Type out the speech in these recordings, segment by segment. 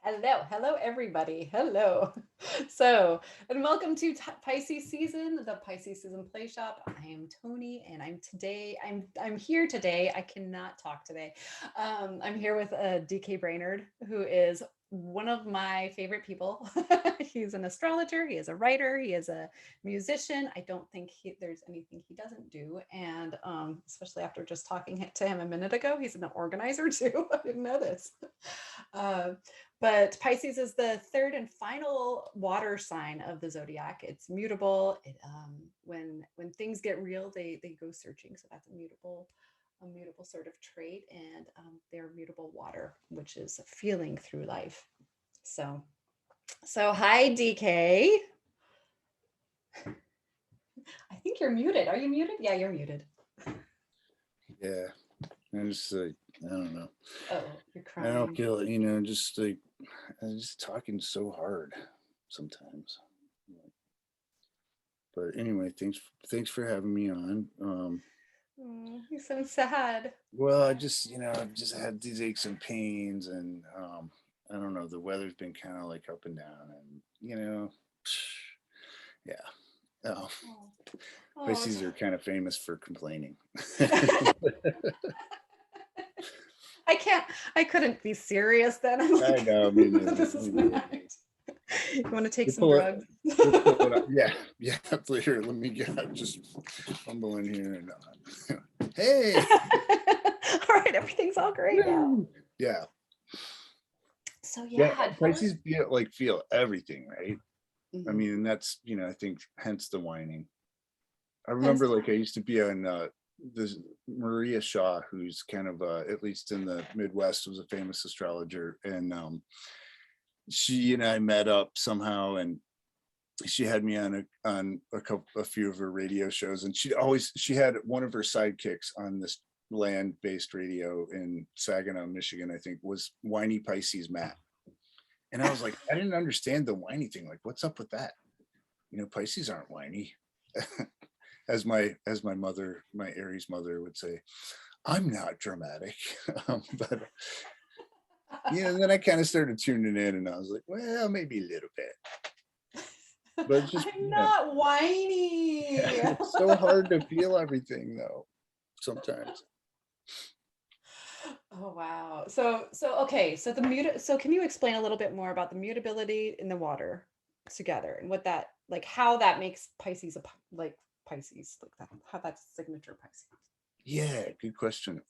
Hello, everybody. Hello. So, and welcome to Pisces season, the Pisces season play shop. I am Tony, and I'm here today. I cannot talk today. I'm here with DK Brainard, who is one of my favorite people. He's an astrologer. He is a writer. He is a musician. I don't think there's anything he doesn't do, and especially after just talking to him a minute ago, he's an organizer too. I didn't know this. Uh, but Pisces is the third and final water sign of the zodiac. It's mutable. When things get real, they go searching. So that's a mutable sort of trait, and they're mutable water, which is feeling through life. So hi DK. I think you're muted. Are you muted? Yeah, you're muted. Yeah, I'm just like, I don't know. Oh, you're crying. I don't feel, just like I'm just talking so hard sometimes. But anyway, thanks for having me on. Oh, you sound sad. Well, I've just had these aches and pains, and I don't know. The weather's been kind of like up and down, and yeah. Oh, Oh. Pisces are kind of famous for complaining. I couldn't be serious then. I know. I mean, This is not. You want to take some pull drugs? Yeah. Here, let me just fumble in here and hey. All right, everything's all great now. Yeah. So yeah, Pisces feel everything, right? Mm-hmm. I mean, and that's I think hence the whining. I remember I used to be on this Maria Shaw, who's kind of at least in the Midwest was a famous astrologer, and she and I met up somehow, and she had me on a few of her radio shows, and she had one of her sidekicks on this land-based radio in Saginaw, Michigan, I think, was whiny Pisces Matt. And I was like, I didn't understand the whiny thing. Like, what's up with that? Pisces aren't whiny. as my mother, my Aries mother would say, I'm not dramatic. But then I kind of started tuning in, and I was like, well, maybe a little bit. But just I'm not whiny. It's so hard to feel everything though, sometimes. Oh wow. So okay. So So can you explain a little bit more about the mutability in the water together, and what that how that makes Pisces Pisces that, how that's signature Pisces? Yeah, good question.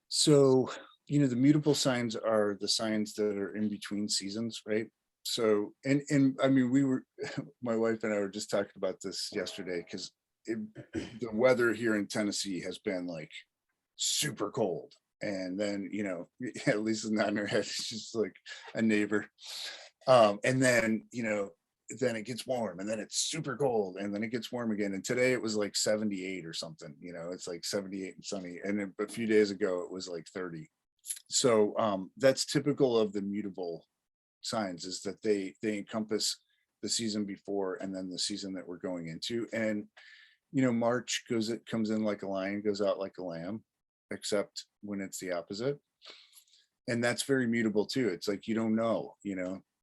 So the mutable signs are the signs that are in between seasons, right? So and I mean, my wife and I were just talking about this yesterday, because the weather here in Tennessee has been like super cold, and then at least not in her head, it's just like a neighbor, and then then it gets warm, and then it's super cold, and then it gets warm again. And today it was like 78 or something, it's like 78 and sunny, and a few days ago it was like 30. So that's typical of the mutable signs, is that they encompass the season before and then the season that we're going into. And March comes in like a lion, goes out like a lamb, except when it's the opposite. And that's very mutable too. It's like, you don't know,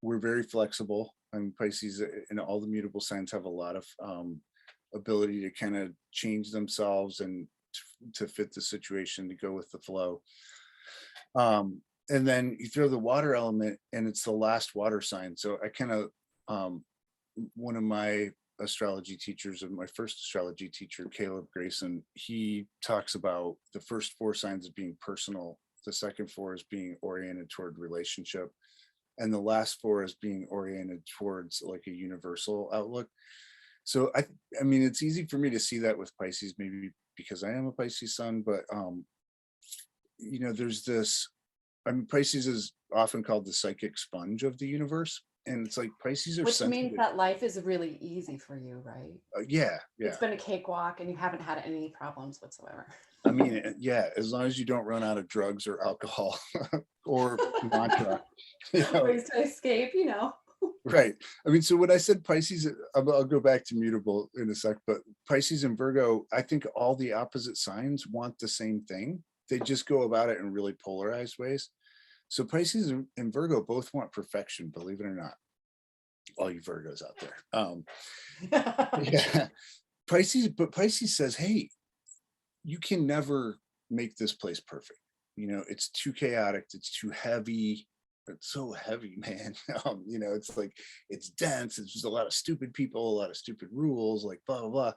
we're very flexible. I mean, Pisces and all the mutable signs have a lot of ability to kind of change themselves and to fit the situation, to go with the flow. And then you throw the water element, and it's the last water sign. So I kind of, one of my astrology teachers, and my first astrology teacher, Caleb Grayson, he talks about the first 4 signs as being personal, the second 4 as being oriented toward relationship, and the last 4 as being oriented towards like a universal outlook. So I mean, it's easy for me to see that with Pisces, maybe because I am a Pisces sun, but there's this, I mean, Pisces is often called the psychic sponge of the universe. And it's like Pisces are which sensitive. means that life is really easy for you, right? Yeah. It's been a cakewalk, and you haven't had any problems whatsoever. I mean, yeah, as long as you don't run out of drugs or alcohol or mantra. Ways to escape, Right. I mean, so when I said Pisces, I'll go back to mutable in a sec, but Pisces and Virgo, I think all the opposite signs want the same thing. They just go about it in really polarized ways. So Pisces and Virgo both want perfection, believe it or not, all you Virgos out there. Yeah. Pisces says, hey, you can never make this place perfect. It's too chaotic, it's too heavy. It's so heavy, man. It's like, it's dense, it's just a lot of stupid people, a lot of stupid rules, like blah blah blah.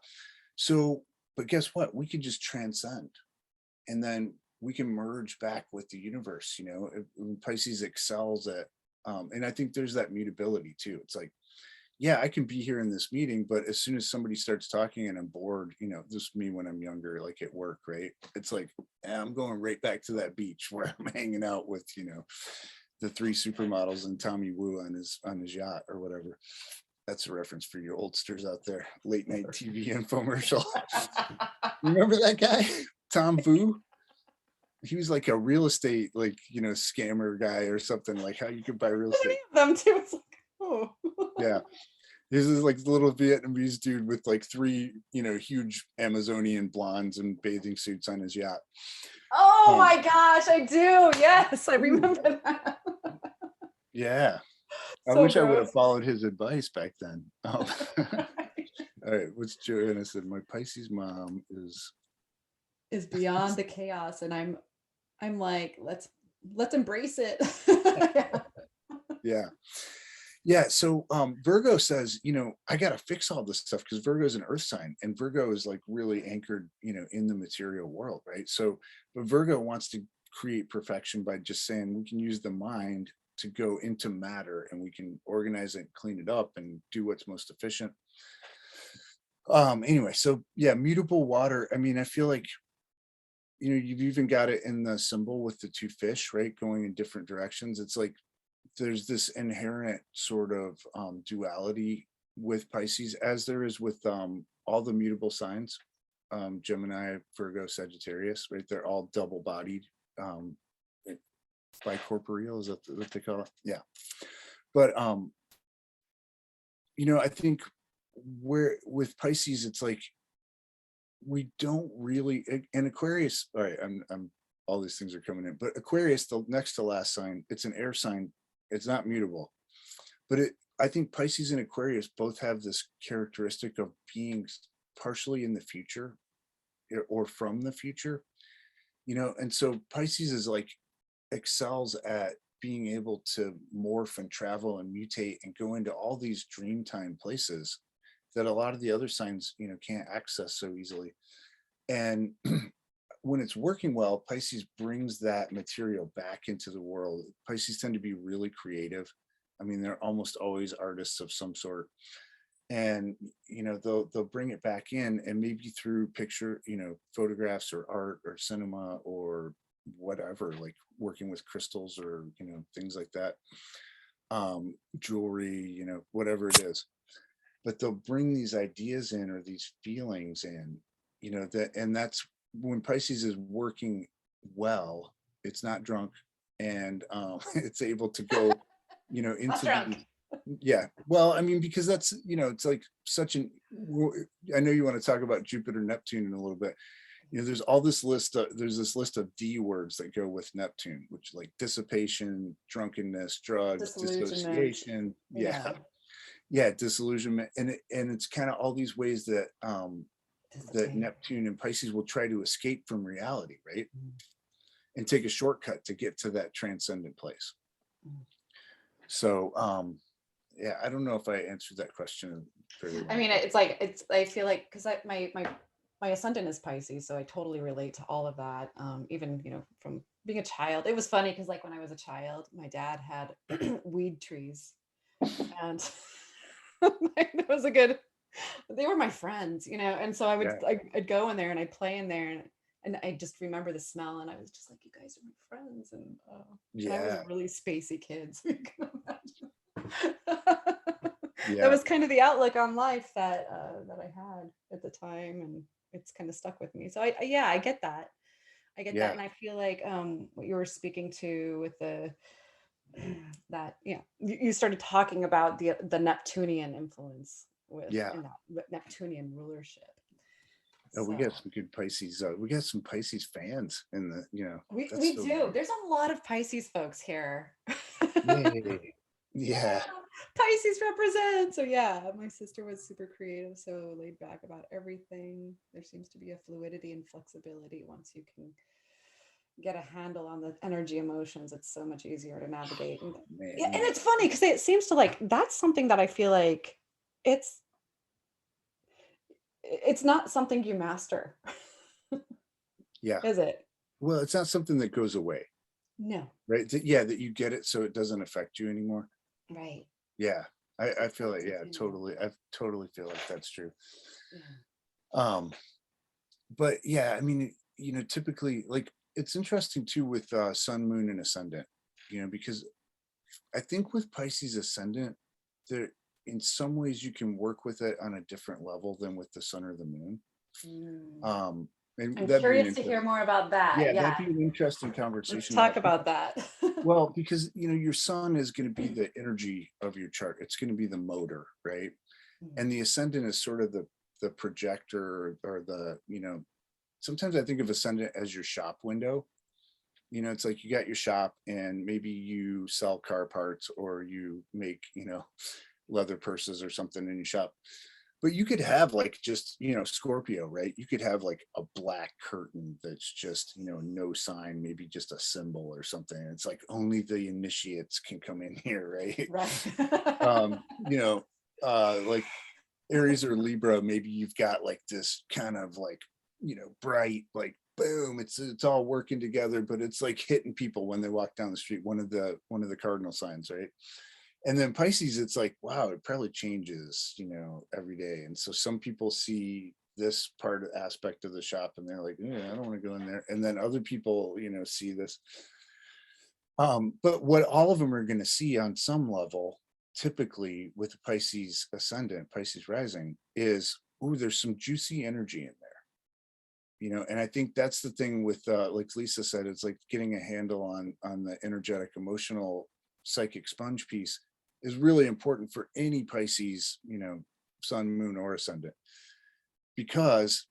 So, but guess what? We can just transcend, and then we can merge back with the universe. Pisces excels at, and I think there's that mutability too. It's like, yeah, I can be here in this meeting, but as soon as somebody starts talking and I'm bored, this is me when I'm younger, like at work, right? It's like, I'm going right back to that beach where I'm hanging out with, the 3 supermodels and Tommy Woo on his yacht or whatever. That's a reference for you oldsters out there. Late night TV infomercial. Remember that guy, Tom Vu? He was like a real estate, scammer guy or something, like how you could buy real estate. Them too. It's like, oh. Yeah. This is like the little Vietnamese dude with like 3, huge Amazonian blondes and bathing suits on his yacht. Oh my gosh, I do. Yes, I remember that. Yeah. So I wish I would gross. have followed his advice back then. All right, what's Joanna said? My Pisces mom is beyond the chaos, and I'm like, let's embrace it. Yeah. So Virgo says, I gotta fix all this stuff, because Virgo is an earth sign, and Virgo is like really anchored, in the material world, right? So, but Virgo wants to create perfection by just saying we can use the mind to go into matter, and we can organize it, clean it up, and do what's most efficient. Anyway, so yeah, mutable water. I mean, I feel like, you've even got it in the symbol with the 2 fish, right, going in different directions. It's like there's this inherent sort of duality with Pisces, as there is with all the mutable signs, Gemini, Virgo, Sagittarius, right? They're all double-bodied, bicorporeal, is that what they call it? Yeah. But I think where with Pisces, it's like we don't really, and Aquarius, all right, I'm all these things are coming in, but Aquarius, the next to last sign, it's an air sign. It's not mutable, but I think Pisces and Aquarius both have this characteristic of being partially in the future, or from the future, and so Pisces is like excels at being able to morph and travel and mutate and go into all these dreamtime places that a lot of the other signs, can't access so easily. And when it's working well, Pisces brings that material back into the world. Pisces tend to be really creative. I mean, they're almost always artists of some sort. And, they'll bring it back in, and maybe through picture, photographs or art or cinema or whatever, like working with crystals or, things like that, jewelry, whatever it is. But they'll bring these ideas in, or these feelings in, and that's when Pisces is working well, it's not drunk, and it's able to go, into the, yeah. Well, I mean, because that's, it's like such an, I know you want to talk about Jupiter, Neptune in a little bit. There's all this list there's this list of D words that go with Neptune, which like dissipation, drunkenness, drugs, dissociation. Yeah, disillusionment, and it's kind of all these ways that that Neptune and Pisces will try to escape from reality, right? And take a shortcut to get to that transcendent place. So yeah, I don't know if I answered that question very well. I mean, I feel like, because my ascendant is Pisces, so I totally relate to all of that. Even, from being a child, it was funny because like when I was a child, my dad had weed trees, and that was they were my friends, and so I'd go in there and I'd play in there, and I just remember the smell, and I was just like, you guys are my friends. And and I was a really spacey kid, so you can imagine. That was kind of the outlook on life that I had at the time, and it's kind of stuck with me. So I get that. I get that. And I feel like what you were speaking to with that, you started talking about the Neptunian influence with that Neptunian rulership. Oh, we So got some good Pisces. We got some Pisces fans in the, that's we so do. great. There's a lot of Pisces folks here. Yay. Yeah, Yeah. Pisces represent. So yeah, my sister was super creative, so laid back about everything. There seems to be a fluidity and flexibility once you can get a handle on the energy emotions. It's so much easier to navigate. And yeah, Man, and yeah. it's funny because it seems to like that's something that I feel like it's it's not something you master, Yeah. is it? Well, it's not something that goes away, No. right? Yeah, that you get it so it doesn't affect you anymore. Right. Yeah. I It's feel not like, yeah, something that, totally. I totally feel like that's true. yeah. Um, but yeah, I mean, typically like it's interesting too with sun, moon, and ascendant, because I think with Pisces ascendant, there in some ways you can work with it on a different level than with the sun or the moon. Mm. Um, and I'm that'd be an curious to hear interesting, more about that. yeah, that'd Yeah. be an interesting Let's conversation to talk have. about that. Well, because your sun is going to be the energy of your chart. It's going to be the motor, right? And the ascendant is sort of the projector or the, sometimes I think of ascendant as your shop window. It's like you got your shop and maybe you sell car parts or you make, leather purses or something in your shop. But you could have like just, Scorpio, right? You could have like a black curtain that's just, no sign, maybe just a symbol or something. It's like only the initiates can come in here, right? Right. Um, you know, like Aries or Libra, maybe you've got like this kind of like, bright, like boom, it's all working together, but it's like hitting people when they walk down the street, one of the cardinal signs, right? And then Pisces, it's like, wow, it probably changes, every day. And so some people see this part of aspect of the shop and they're like, yeah, I don't want to go in there. And then other people, see this. But what all of them are going to see on some level, typically with the Pisces ascendant, Pisces rising, is, oh, there's some juicy energy in there. And I think that's the thing with like Lisa said, it's like getting a handle on the energetic, emotional, psychic sponge piece is really important for any Pisces, sun, moon, or ascendant, because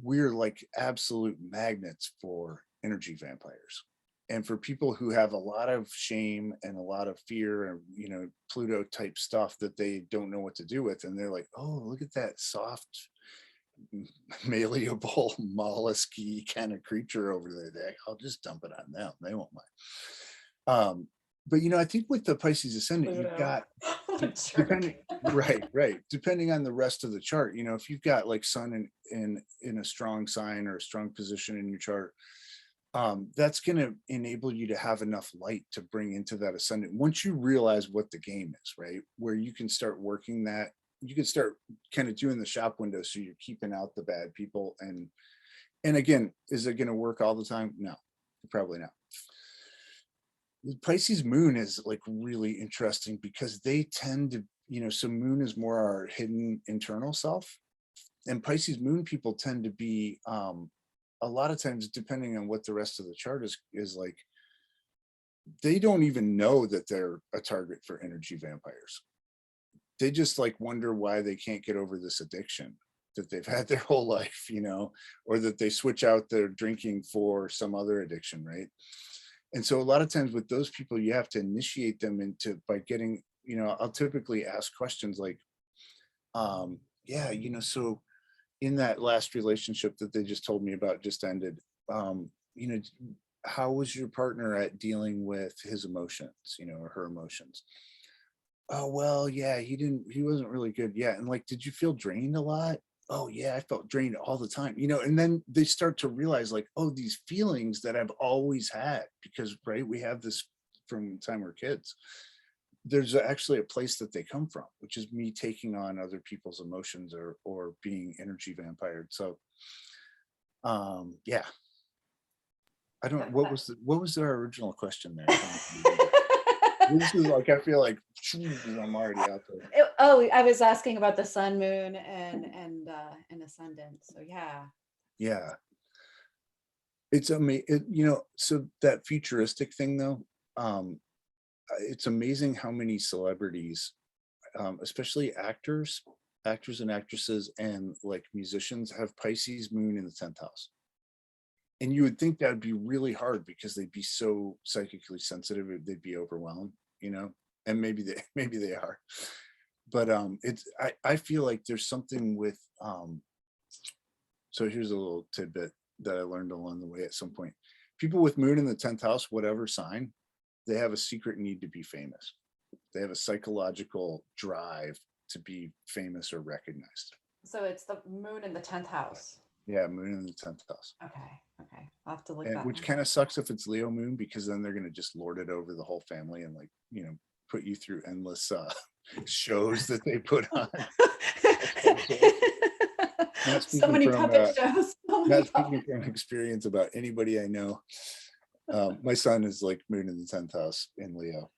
we're like absolute magnets for energy vampires. And for people who have a lot of shame and a lot of fear and, Pluto type stuff that they don't know what to do with. And they're like, oh, look at that soft, malleable, mollusky kind of creature over there. I'll just dump it on them. They won't mind. But I think with the Pisces ascendant, you've Pluto. got What a jerk. depending, right, depending on the rest of the chart. If you've got like sun in a strong sign or a strong position in your chart, that's going to enable you to have enough light to bring into that ascendant once you realize what the game is, right? Where you can start working that, you can start kind of doing the shop window, so you're keeping out the bad people. And again, is it going to work all the time? No, probably not. The Pisces moon is like really interesting because they tend to, so moon is more our hidden internal self, and Pisces moon people tend to be a lot of times, depending on what the rest of the chart is like, they don't even know that they're a target for energy vampires. They just like wonder why they can't get over this addiction that they've had their whole life, or that they switch out their drinking for some other addiction, right? And so a lot of times with those people, you have to initiate them into by getting, I'll typically ask questions like, yeah, so in that last relationship that they just told me about just ended, you know, how was your partner at dealing with his emotions, or her emotions? Oh, well, yeah, he wasn't really good. Yeah. And like, did you feel drained a lot? Oh yeah, I felt drained all the time, and then they start to realize like, oh, these feelings that I've always had, because right, we have this from the time we're kids. There's actually a place that they come from, which is me taking on other people's emotions or being energy vampired. So yeah. I don't, what was our original question there? This is like, I feel like I'm already out there. Oh, I was asking about the sun, moon, and ascendant. So yeah. Yeah. It's amazing, so that futuristic thing though, it's amazing how many celebrities, especially actors, actors and actresses and like musicians have Pisces moon in the 10th house. And you would think that would be really hard because they'd be so psychically sensitive, they'd be overwhelmed, you know, and maybe they are. But I feel like there's something with so here's a little tidbit that I learned along the way at some point. People with moon in the 10th house, whatever sign, they have a secret need to be famous. They have a psychological drive to be famous or recognized. So it's the moon in the 10th house. Yeah, moon in the 10th house. Okay. I'll have to look And, that which up. kind of sucks if it's Leo moon, because then they're going to just lord it over the whole family and like, you know, put you through endless shows that they put on. So many puppet shows. Not speaking from experience about anybody I know. My son is like moon in the 10th house in Leo.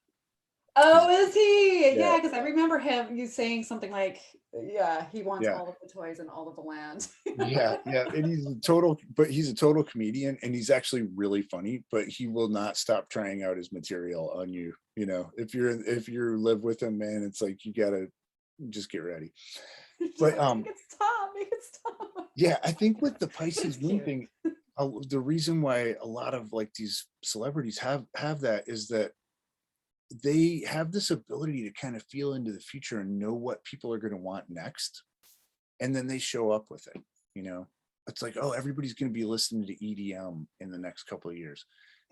Oh, is he? Yeah, because I remember you saying something like, yeah, he wants all of the toys and all of the land. yeah. And he's a total comedian, and he's actually really funny, but he will not stop trying out his material on you. You know, if you live with him, man, it's like you gotta just get ready. But make it stop. Yeah, I think with the Pisces moon thing, the reason why a lot of like these celebrities have that is that they have this ability to kind of feel into the future and know what people are going to want next, and then they show up with it. You know, it's like, oh, everybody's going to be listening to EDM in the next couple of years,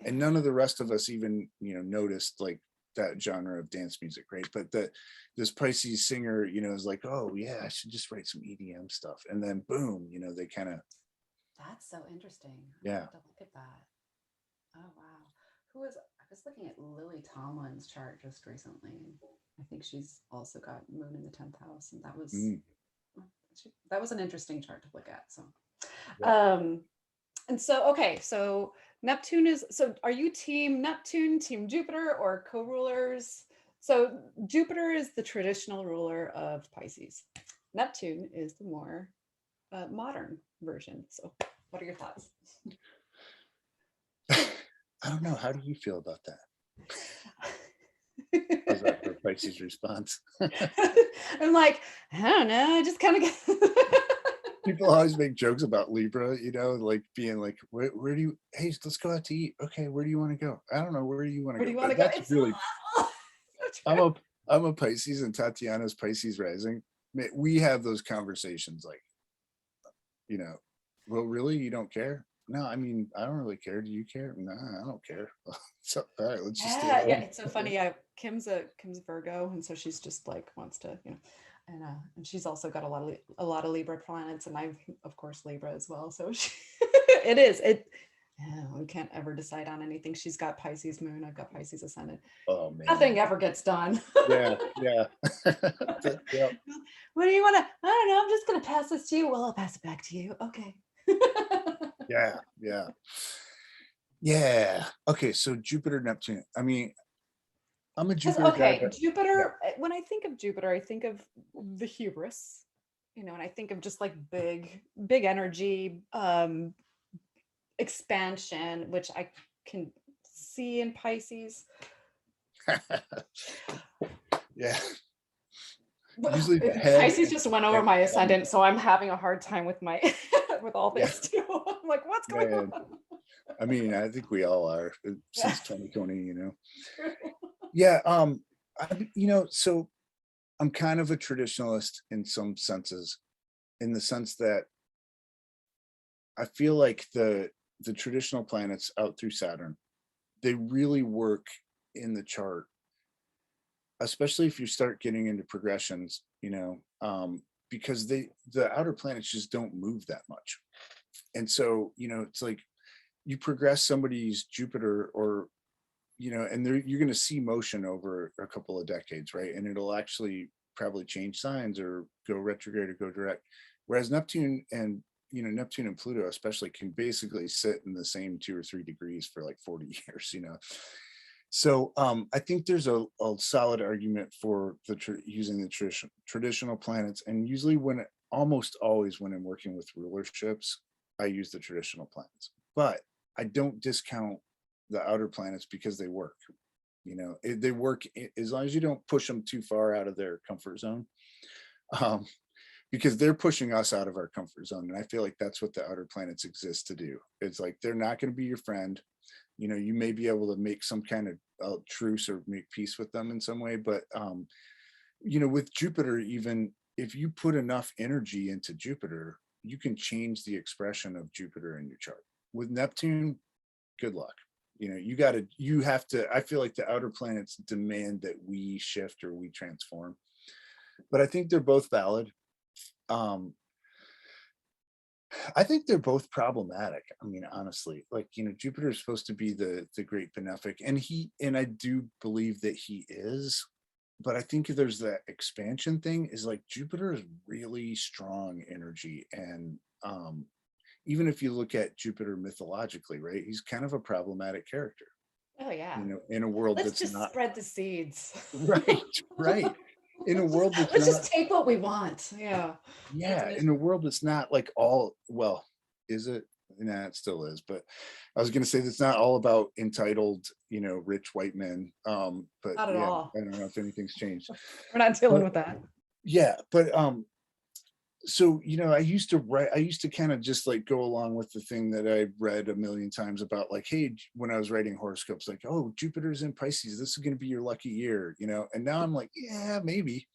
and none of the rest of us even, you know, noticed like that genre of dance music, right? But this Pisces singer, you know, is like, oh yeah, I should just write some EDM stuff, and then boom, you know, they kind of. That's so interesting. Yeah. I'll have to look at that. Oh wow, I was looking at Lily Tomlin's chart just recently. I think she's also got moon in the 10th house, and that was an interesting chart to look at. So, and so so Neptune are you team Neptune, team Jupiter, or co-rulers? So Jupiter is the traditional ruler of Pisces. Neptune is the more modern version. So what are your thoughts? I don't know. How do you feel about that? How's that for Pisces response? I'm like, I don't know. I just kind of get. People always make jokes about Libra, you know, like being like, where do you, hey, let's go out to eat. Okay, where do you want to go? I don't know. Where do you want to go? Go? That's it's really, I'm a Pisces, and Tatiana's Pisces rising. We have those conversations like, you know, well, really, you don't care? No, I mean, I don't really care. Do you care? No, I don't care. So, all right, let's just yeah. It's so funny. Kim's Virgo, and so she's just like wants to, you know, and she's also got a lot of Libra planets, and I've of course Libra as well. So we can't ever decide on anything. She's got Pisces moon. I've got Pisces ascendant. Oh man, nothing ever gets done. Yeah. What do you want to? I don't know. I'm just gonna pass this to you. Well, I'll pass it back to you. Okay. Yeah. Okay, so Jupiter, Neptune. I mean, I'm a Jupiter guy. Jupiter. Yeah. When I think of Jupiter, I think of the hubris, you know, and I think of just like big energy, expansion, which I can see in Pisces. Yeah. Usually Pisces just went over my ascendant, so I'm having a hard time with my with all this too. I'm like, what's going on? I mean, I think we all are since 2020, you know. Yeah, you know, so I'm kind of a traditionalist in some senses, in the sense that I feel like the traditional planets out through Saturn, they really work in the chart, especially if you start getting into progressions, you know, because the outer planets just don't move that much. And so, you know, it's like you progress somebody's Jupiter, or, you know, and you're going to see motion over a couple of decades, right? And it'll actually probably change signs or go retrograde or go direct. Whereas Neptune and Pluto especially can basically sit in the same 2 or 3 degrees for like 40 years, you know. So I think there's a solid argument for using the traditional planets, and usually almost always when I'm working with rulerships, I use the traditional planets. But I don't discount the outer planets because they work. You know, they work as long as you don't push them too far out of their comfort zone. because they're pushing us out of our comfort zone. And I feel like that's what the outer planets exist to do. It's like, they're not going to be your friend. You may be able to make some kind of truce or make peace with them in some way. But, with Jupiter, even if you put enough energy into Jupiter, you can change the expression of Jupiter in your chart. With Neptune, good luck. You have to, I feel like the outer planets demand that we shift or we transform. But I think they're both valid. I think they're both problematic. I mean, honestly, like, Jupiter is supposed to be the great benefic, and I do believe that he is. But I think there's that expansion thing, is like, Jupiter is really strong energy. And even if you look at Jupiter mythologically, right, he's kind of a problematic character, Oh yeah. in a world Let's that's just not spread the seeds. right, right. In a world that's Let's not, just take what we want. Yeah. That's yeah, an in a world that's not like all, well, is it? Nah, it still is. But I was gonna say, that's not all about entitled, rich white men. But not at yeah, all. I don't know if anything's changed. We're not dealing But with that. yeah, but so I used to kind of just like go along with the thing that I read a million times about, like, hey, when I was writing horoscopes, like, oh, Jupiter's in Pisces, this is going to be your lucky year, and now I'm like, yeah, maybe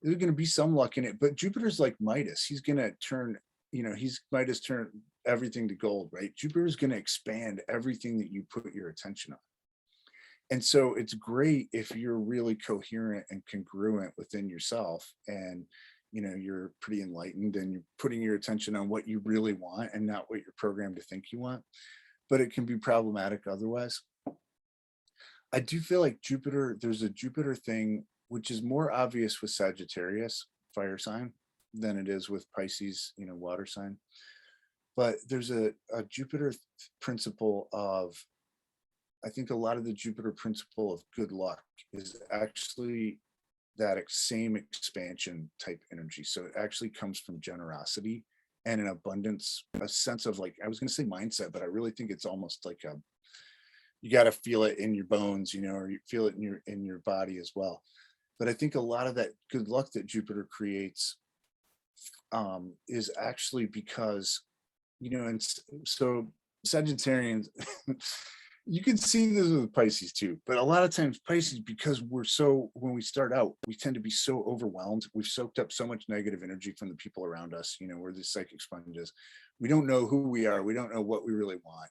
there's going to be some luck in it. But Jupiter's like Midas, he's going to turn, he's Midas turn everything to gold, right? Jupiter's going to expand everything that you put your attention on. And so it's great if you're really coherent and congruent within yourself, and you're pretty enlightened, and you're putting your attention on what you really want and not what you're programmed to think you want. But it can be problematic otherwise. I do feel like Jupiter, there's a Jupiter thing which is more obvious with Sagittarius, fire sign, than it is with Pisces, water sign. But there's a Jupiter principle of, I think a lot of the Jupiter principle of good luck is actually that same expansion type energy. So it actually comes from generosity and an abundance, a sense of, like, I was going to say mindset, but I really think it's almost like you got to feel it in your bones, or you feel it in your body as well. But I think a lot of that good luck that Jupiter creates is actually because, and so Sagittarians, you can see this with Pisces too, but a lot of times Pisces, because when we start out, we tend to be so overwhelmed. We've soaked up so much negative energy from the people around us. We're the psychic sponges. We don't know who we are. We don't know what we really want.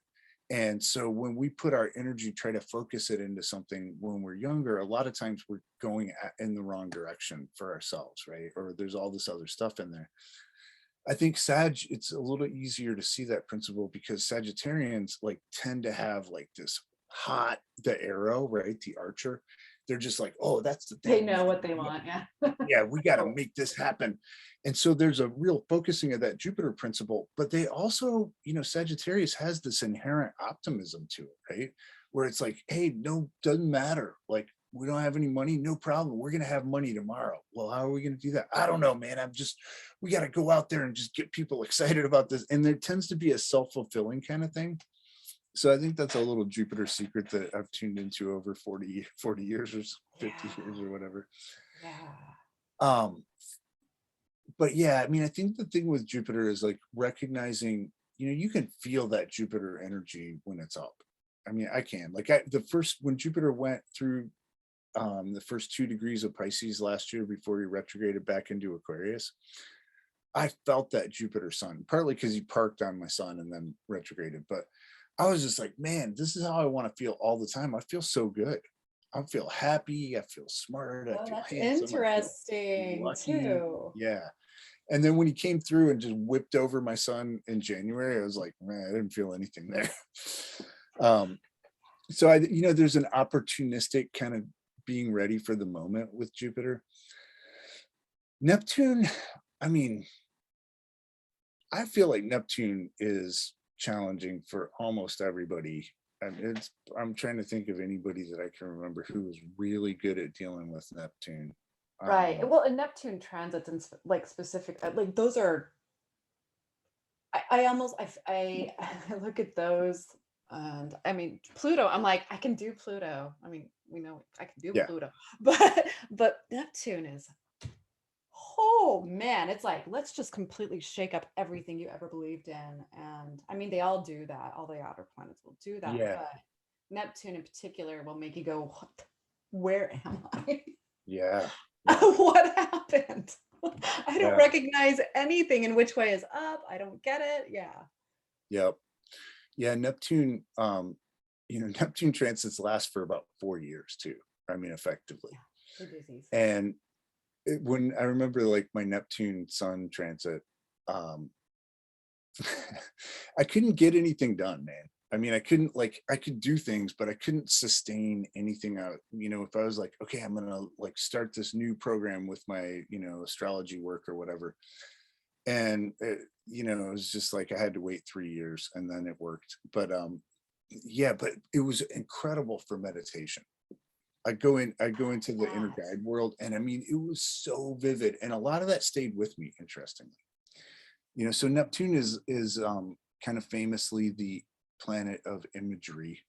And so when we put our energy, try to focus it into something when we're younger, a lot of times we're going in the wrong direction for ourselves, right? Or there's all this other stuff in there. I think it's a little easier to see that principle because Sagittarians like tend to have like this the arrow, right? The archer. They're just like, oh, that's the thing. They know what they want. Yeah. Yeah, we got to make this happen. And so there's a real focusing of that Jupiter principle, but they also, Sagittarius has this inherent optimism to it, right? Where it's like, hey, no, doesn't matter. Like, we don't have any money, no problem. We're going to have money tomorrow. Well, how are we going to do that? I don't know, man. We got to go out there and just get people excited about this. And there tends to be a self-fulfilling kind of thing. So I think that's a little Jupiter secret that I've tuned into over 40 years or 50 years or whatever. Yeah. But yeah, I mean, I think the thing with Jupiter is like recognizing, you can feel that Jupiter energy when it's up. I mean, I can, like, when Jupiter went through the first 2 degrees of Pisces last year before he retrograded back into Aquarius, I felt that Jupiter sun, partly because he parked on my sun and then retrograded. But I was just like, man, this is how I want to feel all the time. I feel so good. I feel happy. I feel smart. I feel That's handsome. interesting Lucky. too. Yeah. And then when he came through and just whipped over my son in January, I was like, man, I didn't feel anything there. So there's an opportunistic kind of being ready for the moment with Jupiter. Neptune, I mean, I feel like Neptune is challenging for almost everybody. And I'm trying to think of anybody that I can remember who was really good at dealing with Neptune. Right. Well, and Neptune transits and like specific, like those are, I almost, I look at those and I mean, Pluto, I'm like, I can do Pluto. I mean, we know I can do Yeah. Pluto, but Neptune is, oh man, it's like, let's just completely shake up everything you ever believed in. And I mean, they all do that. All the outer planets will do that. Yeah. But Neptune in particular will make you go, what? Where am I? Yeah. What happened? I don't Yeah. recognize anything. And which way is up? I don't get it. Yeah. Yep. Yeah. Neptune, Neptune transits last for about 4 years too. I mean, effectively. Yeah, they're doozies. And when I remember like my Neptune Sun transit, I couldn't get anything done, man. I mean, I could do things, but I couldn't sustain anything out. If I was like, okay, I'm gonna like start this new program with my, astrology work or whatever. And it was just like I had to wait 3 years and then it worked. But yeah, but it was incredible for meditation. I go into the inner guide world, and I mean, it was so vivid. And a lot of that stayed with me, interestingly. So Neptune is kind of famously the planet of imagery,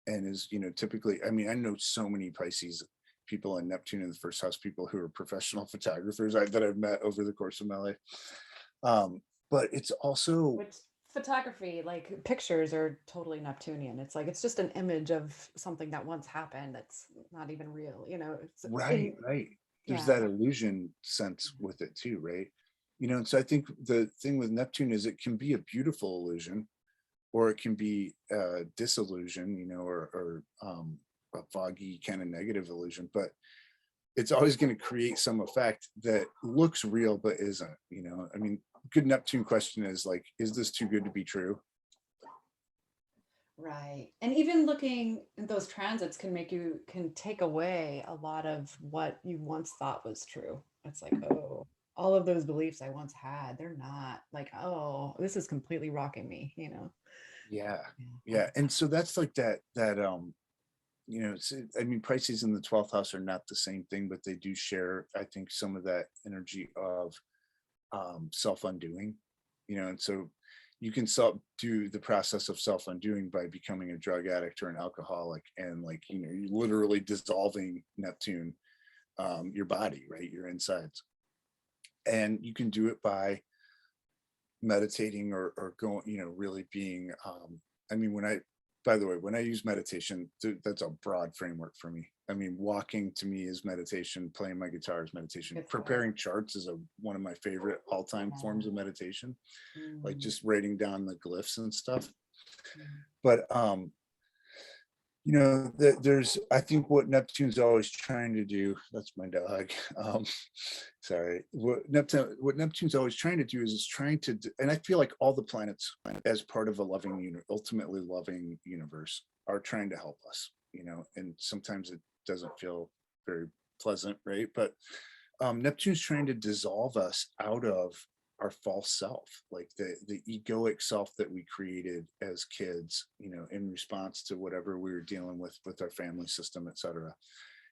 and is typically, I mean, I know so many Pisces people and Neptune in the first house people who are professional photographers that I've met over the course of my life. But it's also, Which photography, like pictures, are totally Neptunian. It's like it's just an image of something that once happened that's not even real. It's right. There's that illusion sense with it too, right? And so I think the thing with Neptune is it can be a beautiful illusion, or it can be a disillusion, or a foggy kind of negative illusion, but it's always going to create some effect that looks real but isn't. I mean, good Neptune question is like, is this too good to be true? Right. And even looking at those transits can take away a lot of what you once thought was true. It's like, oh, all of those beliefs I once had, they're not, like, oh, this is completely rocking me. Yeah. And so that's like that I mean, Pisces in the 12th house are not the same thing, but they do share, I think, some of that energy of self-undoing. And so you can do the process of self-undoing by becoming a drug addict or an alcoholic, and like, you're literally dissolving Neptune, your body, right, your insides. And you can do it by meditating, or going, really being, I mean, by the way, when I use meditation, that's a broad framework for me. I mean, walking to me is meditation, playing my guitar is meditation, preparing charts is one of my favorite all-time forms of meditation, like just writing down the glyphs and stuff. But there's, I think what Neptune's always trying to do, that's my dog. Sorry. What Neptune's always trying to do is trying to, and I feel like all the planets as part of a ultimately loving universe are trying to help us, and sometimes it doesn't feel very pleasant, right? But Neptune's trying to dissolve us out of our false self, like the egoic self that we created as kids, in response to whatever we were dealing with our family system, etc.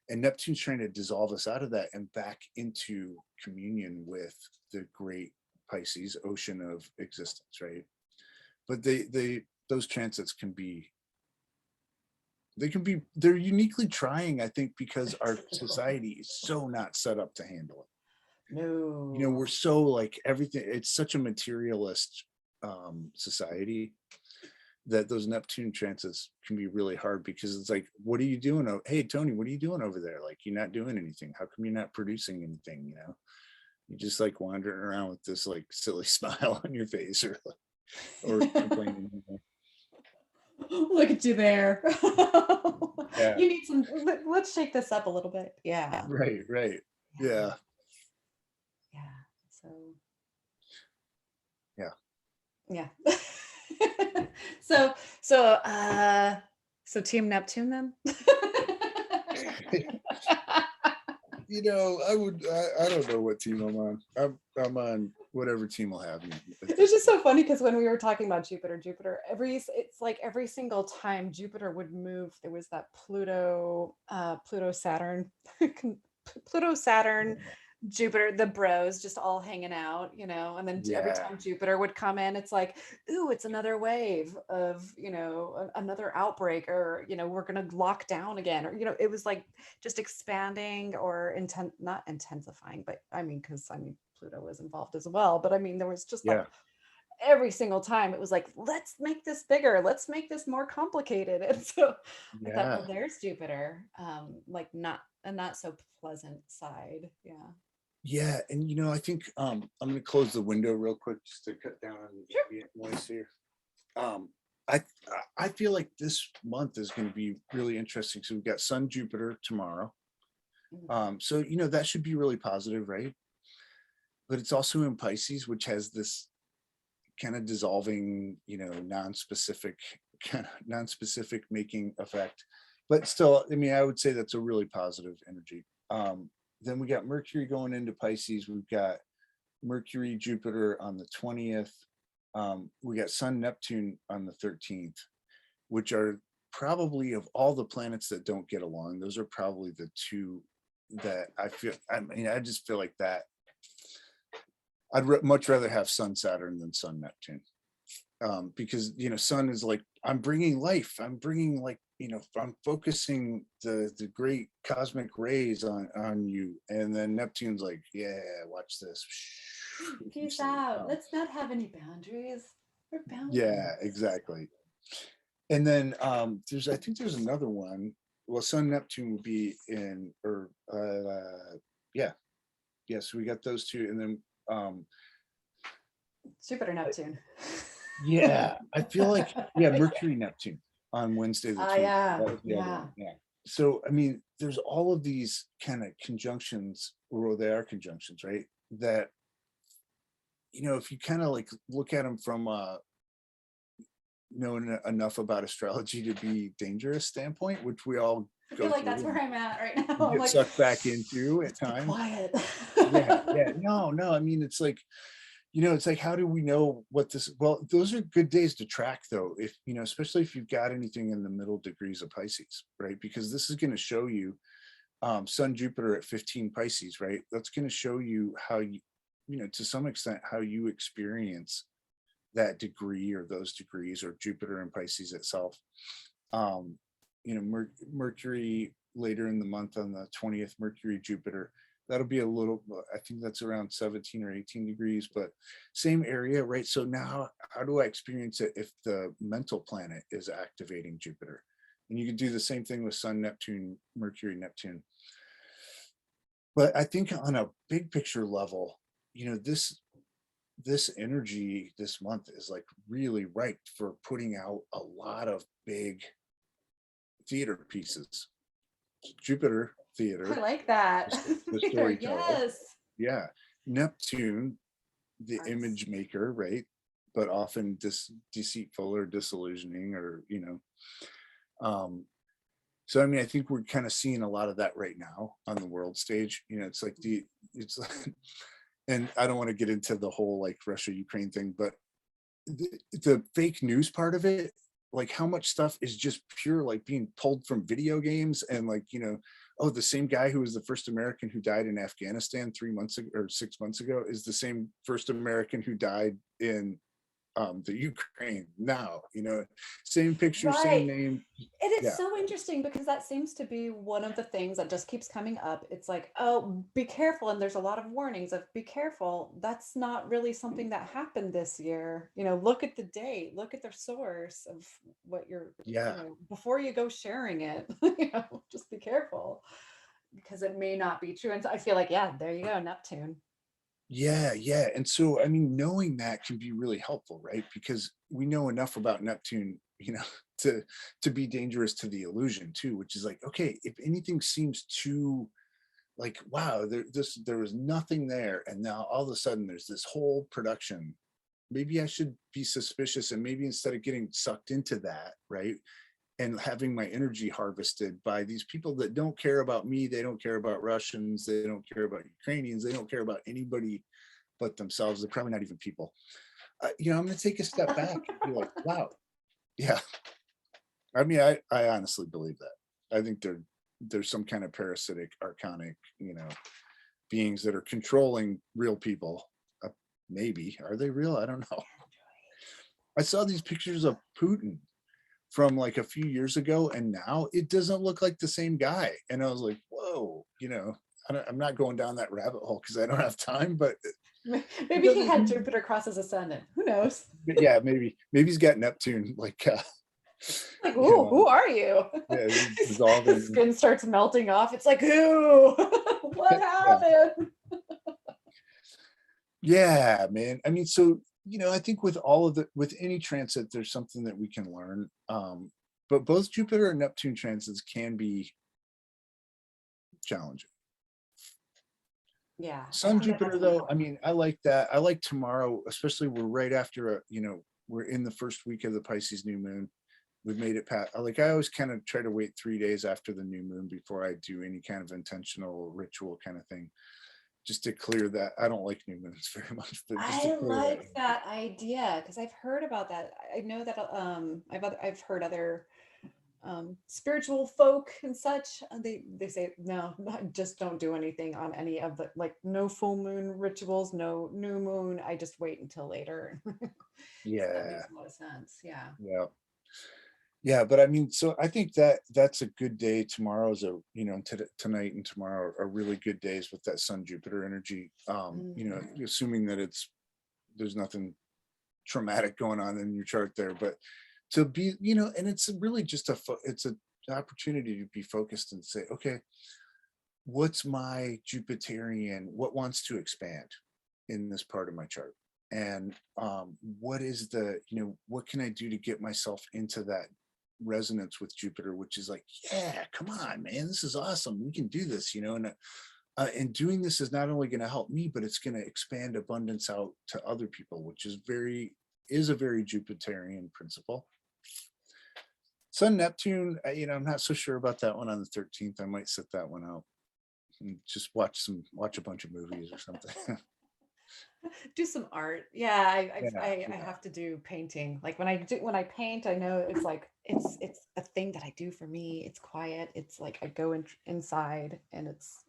And Neptune's trying to dissolve us out of that and back into communion with the great Pisces ocean of existence, right? But those transits they're uniquely trying, I think, because our society is so not set up to handle it. No. We're so like everything, it's such a materialist society that those Neptune transits can be really hard, because it's like, what are you doing? Hey, Tony, what are you doing over there? Like, you're not doing anything. How come you're not producing anything? You just like wandering around with this like silly smile on your face, or complaining. Look at you there. Yeah. You need some, let's shake this up a little bit. Yeah. Right. Yeah. So Yeah. So Team Neptune then? I don't know what team I'm on. I'm on whatever team will have me. It's just so funny, because when we were talking about Jupiter, it's like every single time Jupiter would move, there was that Pluto Saturn Jupiter, the bros just all hanging out, you know, and then every Yeah, time Jupiter would come in, it's like, ooh, it's another wave of, another outbreak, or, we're going to lock down again. Or, it was like just expanding or not intensifying, but I mean, because I mean, Pluto was involved as well. But I mean, there was just like yeah, every single time it was like, let's make this bigger, let's make this more complicated. And so I thought, well, yeah. there's Jupiter, like not a not so pleasant side. Yeah. Yeah, and I think I'm gonna close the window real quick just to cut down on the Sure. ambient noise here. Um, I I feel like this month is going to be really interesting. So we've got Sun Jupiter tomorrow. Mhm. So that should be really positive, right? But it's also in Pisces, which has this kind of dissolving, non-specific making effect. But still, I mean, I would say that's a really positive energy. Then we got Mercury going into Pisces. We've got Mercury, Jupiter on the 20th. We got Sun, Neptune on the 13th, which are probably, of all the planets that don't get along, those are probably the two that I mean, I just feel like that I'd much rather have Sun, Saturn than Sun, Neptune. Because Sun is like, I'm bringing life, I'm bringing, like, I'm focusing the great cosmic rays on you, and then Neptune's like, yeah, watch this. Peace out. Let's not have any boundaries. We're Yeah, boundless. exactly. And then I think there's another one. Well, Sun, Neptune will be in, or yeah, so we got those two. And then Jupiter, Neptune. yeah, I feel like, yeah, Mercury, Neptune on Wednesday the Ah, 20th. yeah, That was the other yeah. one. Yeah. So I mean, there's all of these kind of conjunctions, or they are conjunctions, right? That if you kind of like look at them from knowing enough about astrology to be dangerous standpoint, which we all I feel go like that's through where and I'm at right now. I'm get like, sucked back into at let's be times. quiet. Yeah, yeah. No, no. I mean, it's like, it's like, how do we know what this? Well, those are good days to track, though, if especially if you've got anything in the middle degrees of Pisces, right? Because this is going to show you Sun, Jupiter at 15 Pisces, right? That's going to show you how to some extent, how you experience that degree or those degrees, or Jupiter and Pisces itself. Um, Mercury later in the month on the 20th, Mercury, Jupiter, that'll be a little, I think that's around 17 or 18 degrees, but same area, right? So now how do I experience it if the mental planet is activating Jupiter? And you can do the same thing with Sun, Neptune, Mercury, Neptune. But I think on a big picture level, this energy this month is like really ripe for putting out a lot of big theater pieces. Jupiter, I theater, like that. the Theater, storyteller. yes. Yeah. Neptune, the Arts. image maker, right? But often deceitful or disillusioning, or um so I mean, I think we're kind of seeing a lot of that right now on the world stage. It's like it's like, and I don't want to get into the whole like Russia Ukraine thing, but the fake news part of it, like how much stuff is just pure, like being pulled from video games, and like oh, the same guy who was the first American who died in Afghanistan 3 months ago or 6 months ago is the same first American who died in the Ukraine now. Same picture, same Right. name. And it's Yeah, so interesting because that seems to be one of the things that just keeps coming up. It's like, oh, be careful. And there's a lot of warnings of be careful. That's not really something that happened this year. Look at the date, look at the source of what you're, yeah. before you go sharing it, just be careful because it may not be true. And so I feel like, yeah, there you go, Neptune. Yeah, yeah. And so, I mean, knowing that can be really helpful, right? Because we know enough about Neptune, to be dangerous to the illusion too, which is like, okay, if anything seems too like, wow, there was nothing there, and now all of a sudden there's this whole production. Maybe I should be suspicious, and maybe instead of getting sucked into that, right? And having my energy harvested by these people that don't care about me, they don't care about Russians, they don't care about Ukrainians, they don't care about anybody but themselves. They're probably not even people. I'm going to take a step back and be like, wow, yeah. I mean, I honestly believe that. I think there's some kind of parasitic, archonic, beings that are controlling real people. Maybe. Are they real? I don't know. I saw these pictures of Putin from like a few years ago, and now it doesn't look like the same guy. And I was like, whoa, I'm not going down that rabbit hole because I don't have time, but maybe he had Jupiter cross his ascendant. Who knows? Yeah, maybe he's got Neptune like like, ooh, who are you? Yeah, dissolving. His skin starts melting off. It's like, who? What happened? Yeah, man. I mean, so I think with any transit, there's something that we can learn. But both Jupiter and Neptune transits can be challenging. Yeah. Sun Jupiter though, I mean, I like that. I like tomorrow, especially we're right after we're in the first week of the Pisces new moon. We've made it past, like I always kind of try to wait 3 days after the new moon before I do any kind of intentional ritual kind of thing, just to clear that. I don't like new moons very much, but just I like that idea because I've heard about that. I know that I've heard other spiritual folk and such. They say no, just don't do anything on any of the, like, no full moon rituals, no new moon. I just wait until later. Yeah, so that makes a lot of sense. Yeah, but I mean, so I think that's a good day. Tomorrow's tonight and tomorrow are really good days with that Sun Jupiter energy. Assuming that there's nothing traumatic going on in your chart there, but to be, and it's really just it's an opportunity to be focused and say, okay, what's my Jupiterian, what wants to expand in this part of my chart? And what is what can I do to get myself into that resonance with Jupiter, which is like, yeah, come on, man, this is awesome, we can do this, and doing this is not only going to help me, but it's going to expand abundance out to other people, which is a very Jupiterian principle. Sun Neptune, I'm not so sure about that one on the 13th. I might set that one out and just watch a bunch of movies or something. Do some art. I have to do painting. Like when I paint, I know it's like it's a thing that I do for me. It's quiet. It's like I go inside and it's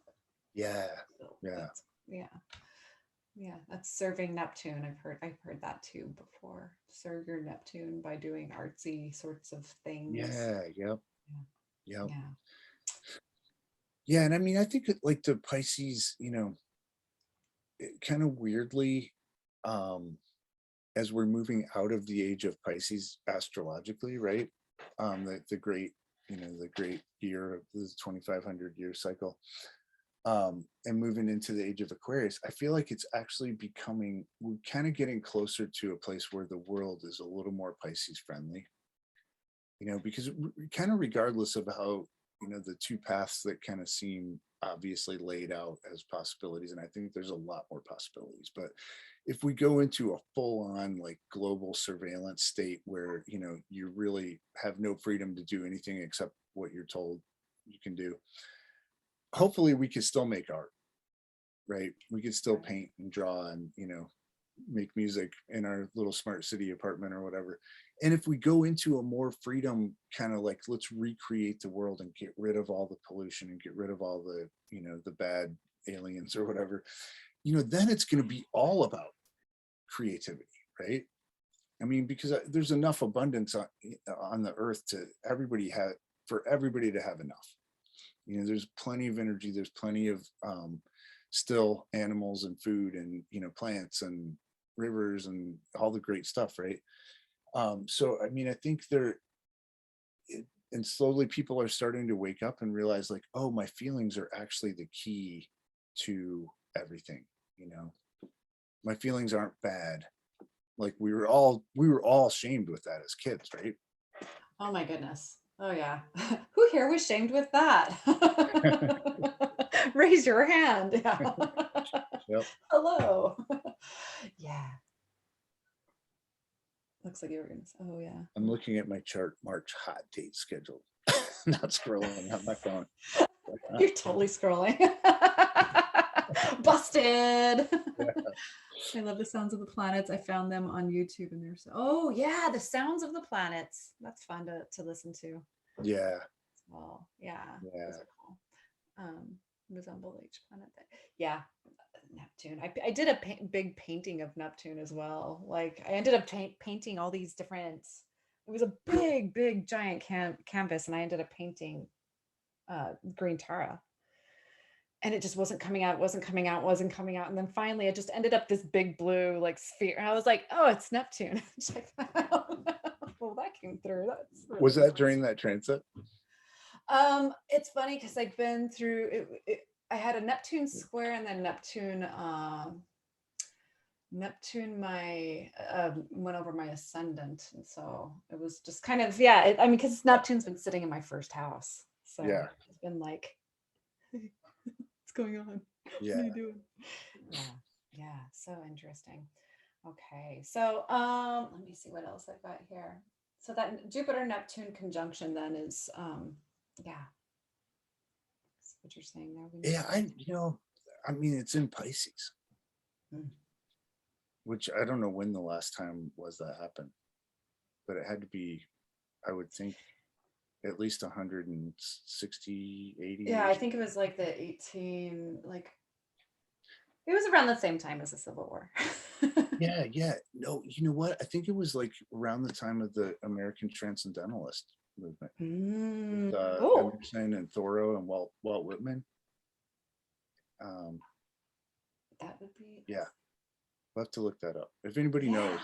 that's serving Neptune. I've heard that too before. Serve your Neptune by doing artsy sorts of things. Yeah, and I mean, I think like the Pisces, kind of weirdly, as we're moving out of the age of Pisces astrologically, right? The great year of the 2,500 year cycle, and moving into the age of Aquarius, I feel like it's actually we're kind of getting closer to a place where the world is a little more Pisces friendly, because kind of regardless of how, the two paths that kind of seem obviously laid out as possibilities, and I think there's a lot more possibilities, but if we go into a full-on like global surveillance state where you really have no freedom to do anything except what you're told you can do, hopefully we can still make art, right? We can still paint and draw and make music in our little smart city apartment or whatever. And if we go into a more freedom kind of like, let's recreate the world and get rid of all the pollution and get rid of all the the bad aliens or whatever, then it's going to be all about creativity, right? I mean, because there's enough abundance on the earth for everybody to have enough. There's plenty of energy, there's plenty of still animals and food and plants and rivers and all the great stuff, right? So I mean, I think and slowly people are starting to wake up and realize like, oh, my feelings are actually the key to everything. My feelings aren't bad. Like we were all shamed with that as kids, right? Oh my goodness. Oh yeah. Who here was shamed with that? Raise your hand. Yeah. Yep. Hello. Yeah. Looks like you were gonna say, oh yeah. I'm looking at my chart March hot date schedule. Not scrolling, not my phone. You're totally scrolling. Busted. Yeah. I love the sounds of the planets. I found them on YouTube and there's the sounds of the planets. That's fun to listen to. Yeah. Well, yeah. Those are cool. resemble each planet. Yeah, Neptune. I did a big painting of Neptune as well. Like I ended up painting all these different. It was a big giant canvas, and I ended up painting green Tara, and it just wasn't coming out, wasn't coming out, and then finally it just ended up this big blue like sphere, and I was like, oh, it's Neptune. Check that out. Well, that came through. That's really Was that nice. during that transit? It's funny because I've been through it. I had a Neptune square and then Neptune my went over my ascendant, and so it was just kind of, yeah, I mean, because Neptune's been sitting in my first house, so Yeah. it's been like, what's going on? Yeah. What are you doing? Yeah, so interesting. Okay, so let me see what else I've got here. So that Jupiter Neptune conjunction then is yeah, that's what you're saying there. Yeah, I mean, it's in Pisces, which I don't know when the last time was that happened, but it had to be, I would think, at least 160, 80 Yeah, years. I think it was like the 18, like it was around the same time as the Civil War. Yeah. No, you know what? I think it was like around the time of the American Transcendentalist movement. With, Oh, Emerson and Thoreau and Walt Whitman. that would be. Yeah, we'll have to look that up. If anybody knows,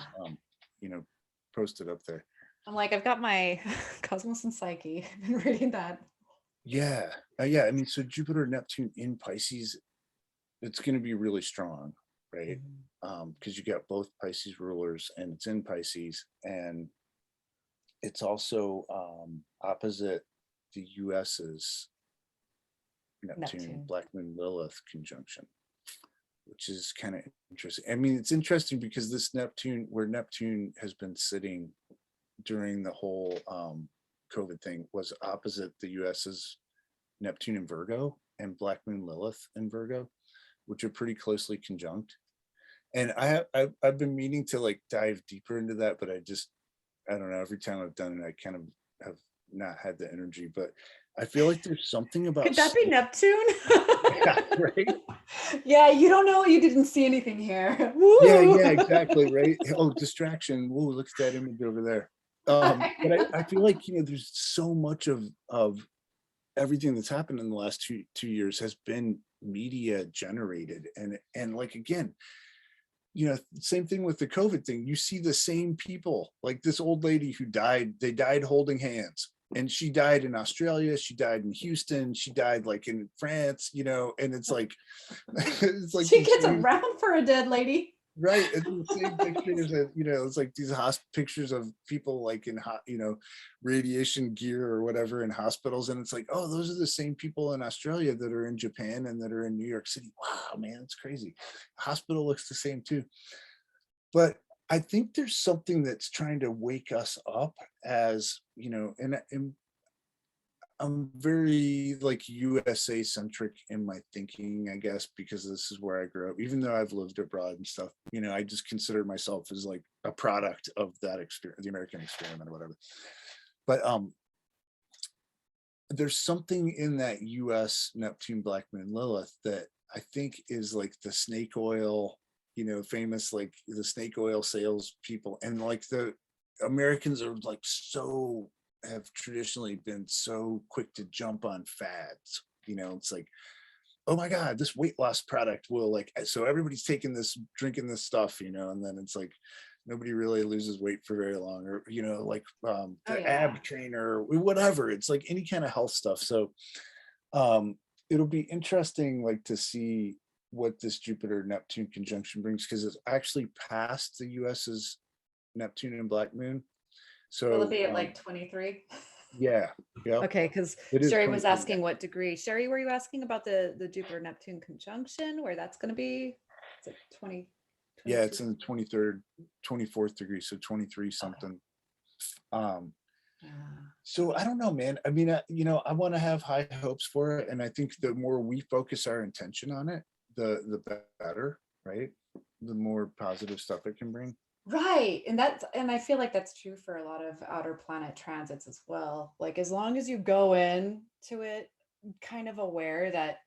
post it up there. I'm like, I've got my Cosmos and Psyche. I've been reading that. Yeah. I mean, so Jupiter, Neptune in Pisces, it's going to be really strong, right? Because you got both Pisces rulers, and it's in Pisces, and it's also opposite the US's Neptune. Black Moon Lilith conjunction, which is kind of interesting. I mean, it's interesting because this Neptune, where Neptune has been sitting during the whole COVID thing, was opposite the US's Neptune in Virgo and Black Moon Lilith in Virgo, which are pretty closely conjunct. And I've been meaning to like dive deeper into that, but I don't know. Every time I've done it, I kind of have not had the energy. But I feel like there's something about. Could that be Neptune? Yeah, right. Yeah, you don't know. You didn't see anything here. Yeah, exactly, right. Oh, distraction. Whoa, look at that image over there. But I feel like there's so much of everything that's happened in the last two years has been media generated, and like, again, same thing with the COVID thing. You see the same people, like this old lady who died. They died holding hands, and she died in Australia. She died in Houston. She died like in France. And it's like, it's like she gets around for a dead lady. Right. It's the same pictures that, it's like these pictures of people like in radiation gear or whatever in hospitals. And it's like, oh, those are the same people in Australia that are in Japan and that are in New York City. Wow, man, it's crazy. Hospital looks the same too. But I think there's something that's trying to wake us up as, and I'm very like USA centric in my thinking, I guess, because this is where I grew up. Even though I've lived abroad and stuff, I just consider myself as like a product of that experience, the American experiment or whatever. But there's something in that US Neptune Black Moon Lilith that I think is like the snake oil, famous, like the snake oil sales people, and like the Americans are like have traditionally been so quick to jump on fads. It's like, oh my God, this weight loss product will like, so everybody's taking this, drinking this stuff, and then it's like nobody really loses weight for very long, or like the ab trainer or whatever. It's like any kind of health stuff. So it'll be interesting like to see what this Jupiter Neptune conjunction brings, because it's actually past the US's Neptune and Black Moon. So will it be at like 23? Yeah. Okay, because Sherry was asking what degree. Sherry, were you asking about the Jupiter Neptune conjunction, where that's going to be? Is it 20? Yeah, it's in the 23rd, 24th degree, so 23 something. Okay. So I don't know, man. I mean, I want to have high hopes for it, and I think the more we focus our intention on it, the better, right? The more positive stuff it can bring. Right. And I feel like that's true for a lot of outer planet transits as well. Like as long as you go in to it kind of aware that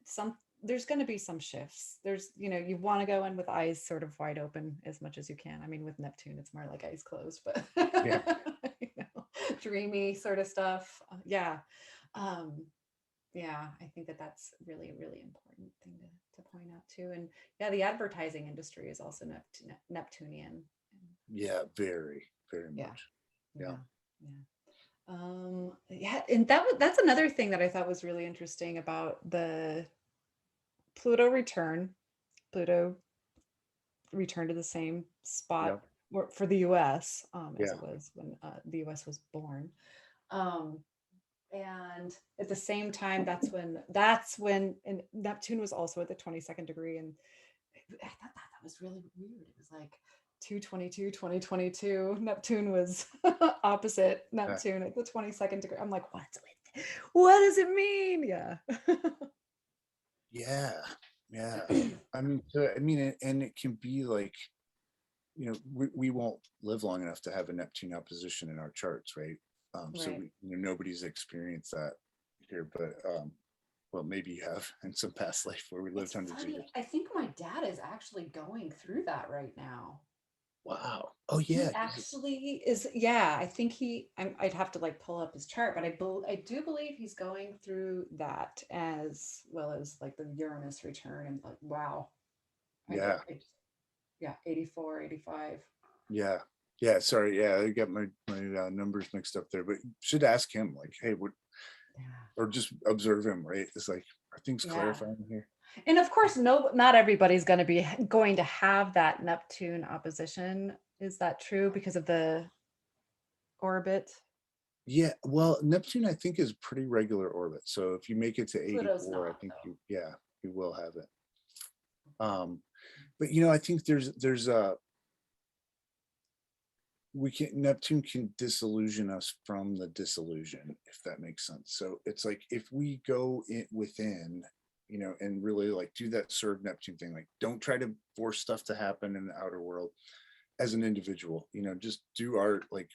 there's going to be some shifts. There's, you want to go in with eyes sort of wide open as much as you can. I mean, with Neptune, it's more like eyes closed, but Yeah. dreamy sort of stuff. Yeah. Yeah, I think that that's really, really important thing to point out too. And yeah, the advertising industry is also Neptunian. Yeah, very, very Yeah. much. Yeah. Yeah. Yeah, and that's another thing that I thought was really interesting about the Pluto return. Pluto returned to the same spot Yeah. for the US, as Yeah. it was when the US was born. Um, and at the same time, that's when and Neptune was also at the 22nd degree, and I thought that was really weird. It was like 2022 Neptune was opposite Yeah. Neptune at the 22nd degree. I'm like, what does it mean? Yeah. Yeah. Yeah. I mean, and it can be like, we won't live long enough to have a Neptune opposition in our charts, right? So Right. nobody's experienced that here, but well, maybe you have in some past life where we lived It's hundreds of funny. years. I think my dad is actually going through that right now. Wow. Oh He yeah. actually is. Yeah, I think I'd have to like pull up his chart, but I do believe he's going through that as well as like the Uranus return, and like, wow. Yeah. Yeah, 84, 85. Yeah. Yeah. Sorry. Yeah, I got my numbers mixed up there, but you should ask him like, hey, what, Yeah. or just observe him, right? It's like, are things Yeah. clarifying here? And of course, no, not everybody's going to have that Neptune opposition. Is that true because of the orbit? Yeah, well, Neptune I think is pretty regular orbit. So if you make it to Pluto's 84, I not think though. you will have it. But I think there's Neptune can disillusion us from the disillusion, if that makes sense. So it's like if we go within, and really like do that serve Neptune thing, like don't try to force stuff to happen in the outer world as an individual, just do art, like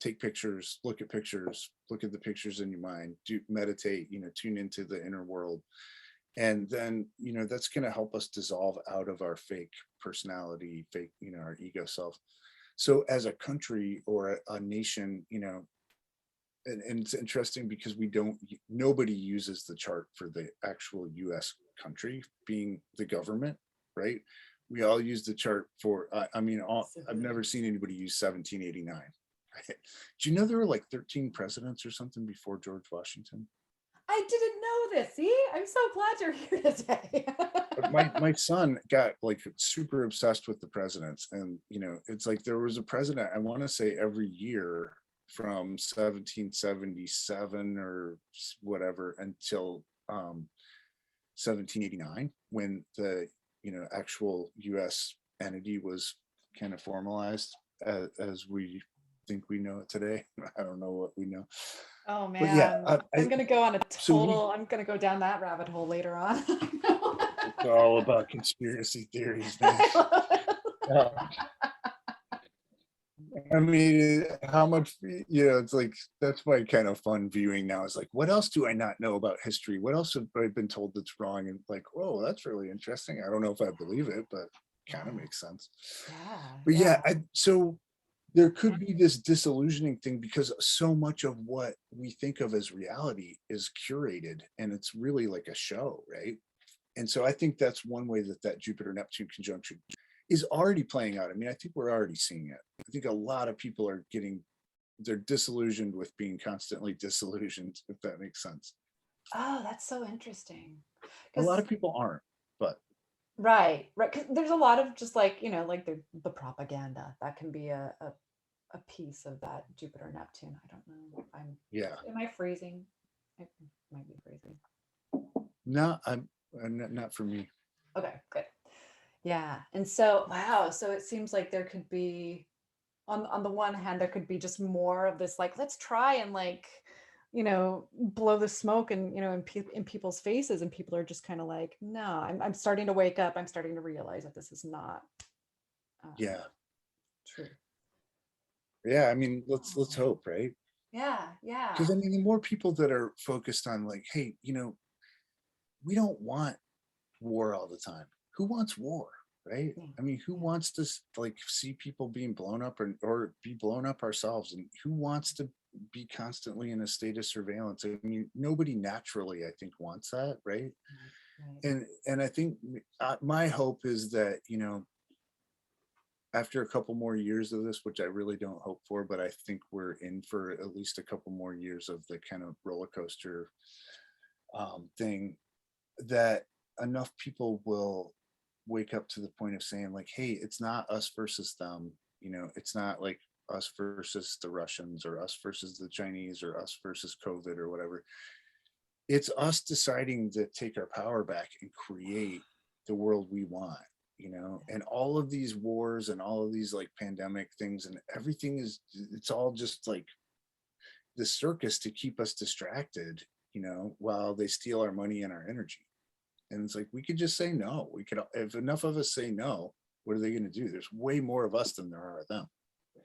take pictures, look at pictures, look at the pictures in your mind, do meditate, tune into the inner world. And then, that's going to help us dissolve out of our fake personality, fake, our ego self. So as a country or a nation, and it's interesting because nobody uses the chart for the actual US country being the government, right? We all use the chart for, I've never seen anybody use 1789. Right? Do you know there were like 13 presidents or something before George Washington? I didn't know this. See, I'm so glad you're here today. But my son got like super obsessed with the presidents, and it's like there was a president, I want to say every year from 1777 or whatever until 1789, when the actual US entity was kind of formalized as we think we know it today. I don't know what we know. Oh But yeah, man, I'm gonna go on a so I'm gonna go down that rabbit hole later on. it's all about conspiracy theories, man. I mean, how much, it's like, that's my kind of fun viewing now. Is like, what else do I not know about history? What else have I been told that's wrong? And like, oh, that's really interesting. I don't know if I believe it, but kind of makes sense. But yeah, so there could be this disillusioning thing because so much of what we think of as reality is curated, and it's really like a show, right? And so I think that's one way that Jupiter Neptune conjunction is already playing out. I mean, I think we're already seeing it. I think a lot of people are they're disillusioned with being constantly disillusioned, if that makes sense. Oh, that's so interesting. A lot of people aren't, but Right. 'Cause there's a lot of just like, like the propaganda that can be a piece of that Jupiter Neptune. I don't know. Am I phrasing? I might be phrasing. no, I'm not for me. Okay, good. Yeah. And so, wow. So it seems like there could be, on the one hand, there could be just more of this, like, let's try and like, blow the smoke and, in people's faces. And people are just kind of like, no, I'm starting to wake up. I'm starting to realize that this is not Yeah. true. Yeah. I mean, let's hope, right? Yeah. Yeah. Because I mean, the more people that are focused on like, hey, we don't want war all the time. Who wants war, right? Yeah. I mean, who wants to like see people being blown up or be blown up ourselves? And who wants to be constantly in a state of surveillance? I mean, nobody naturally, I think, wants that, right? Right. And I think my hope is that, you know, after a couple more years of this, which I really don't hope for, but I think we're in for at least a couple more years of the kind of roller coaster thing, that enough people will wake up to the point of saying like, hey, it's not us versus them. You know, it's not like us versus the Russians or us versus the Chinese or us versus COVID or whatever. It's us deciding to take our power back and create the world we want, you know. And all of these wars and all of these like pandemic things and everything is, it's all just like the circus to keep us distracted, you know, while they steal our money and our energy. And it's like, we could just say no. We could, if enough of us say no, what are they going to do? There's way more of us than there are of them.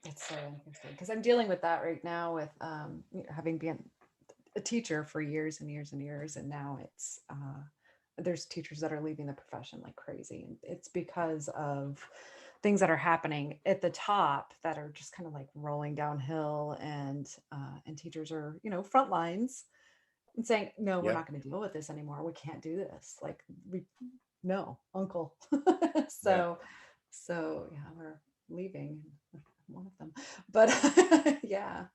It's so interesting because I'm dealing with that right now with having been a teacher for years and years and years, and now it's there's teachers that are leaving the profession like crazy, and it's because of things that are happening at the top that are just kind of like rolling downhill, and teachers are, you know, front lines and saying, no, we're Yeah. not going to deal with this anymore. We can't do this. Like, we, no, uncle. Yeah. So yeah, we're leaving. One of them, but yeah,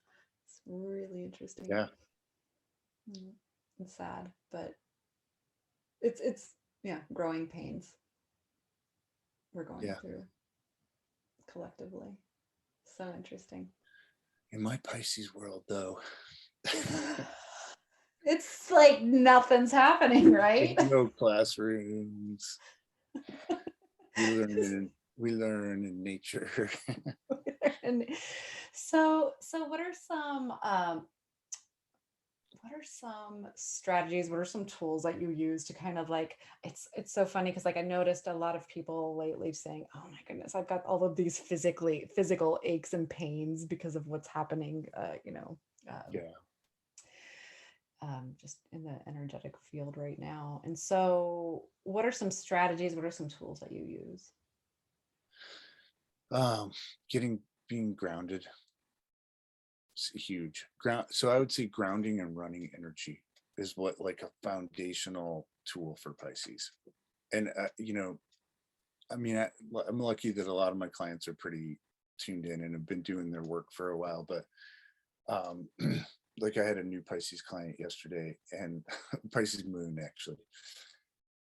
it's really interesting. Yeah. It's sad, but it's yeah, growing pains we're going Yeah. through collectively. So interesting. In my Pisces world, though, It's like nothing's happening, right? no classrooms. We learn in nature. And so what are some strategies, what are some tools that you use to kind of like, it's so funny because like I noticed a lot of people lately saying, oh my goodness, I've got all of these physical aches and pains because of what's happening, Yeah. just in the energetic field right now. And so what are some strategies, what are some tools that you use? um Being grounded is huge. So I would say grounding and running energy is what like a foundational tool for Pisces. And you know, I mean, I'm lucky that a lot of my clients are pretty tuned in and have been doing their work for a while, but um like I had a new Pisces client yesterday, and Pisces Moon actually,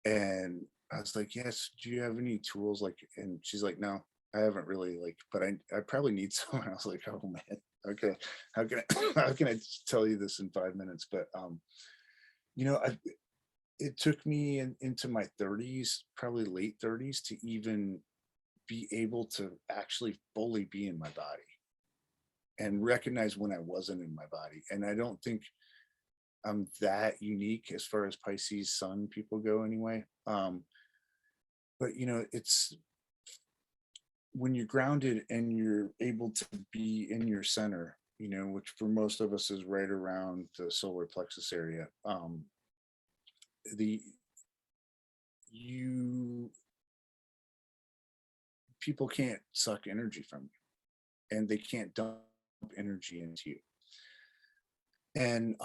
and I was like, yes, do you have any tools? Like, and she's like, no, I haven't really, like, but I probably need some. I was like, oh man, okay, how can I how can I tell you this in 5 minutes? But you know, it took me into my 30s, probably late 30s, to even be able to actually fully be in my body and recognize when I wasn't in my body. And I don't think I'm that unique as far as Pisces sun people go anyway. But you know, it's when you're grounded and you're able to be in your center, you know, which for most of us is right around the solar plexus area. The you People can't suck energy from you, and they can't dump energy into you. And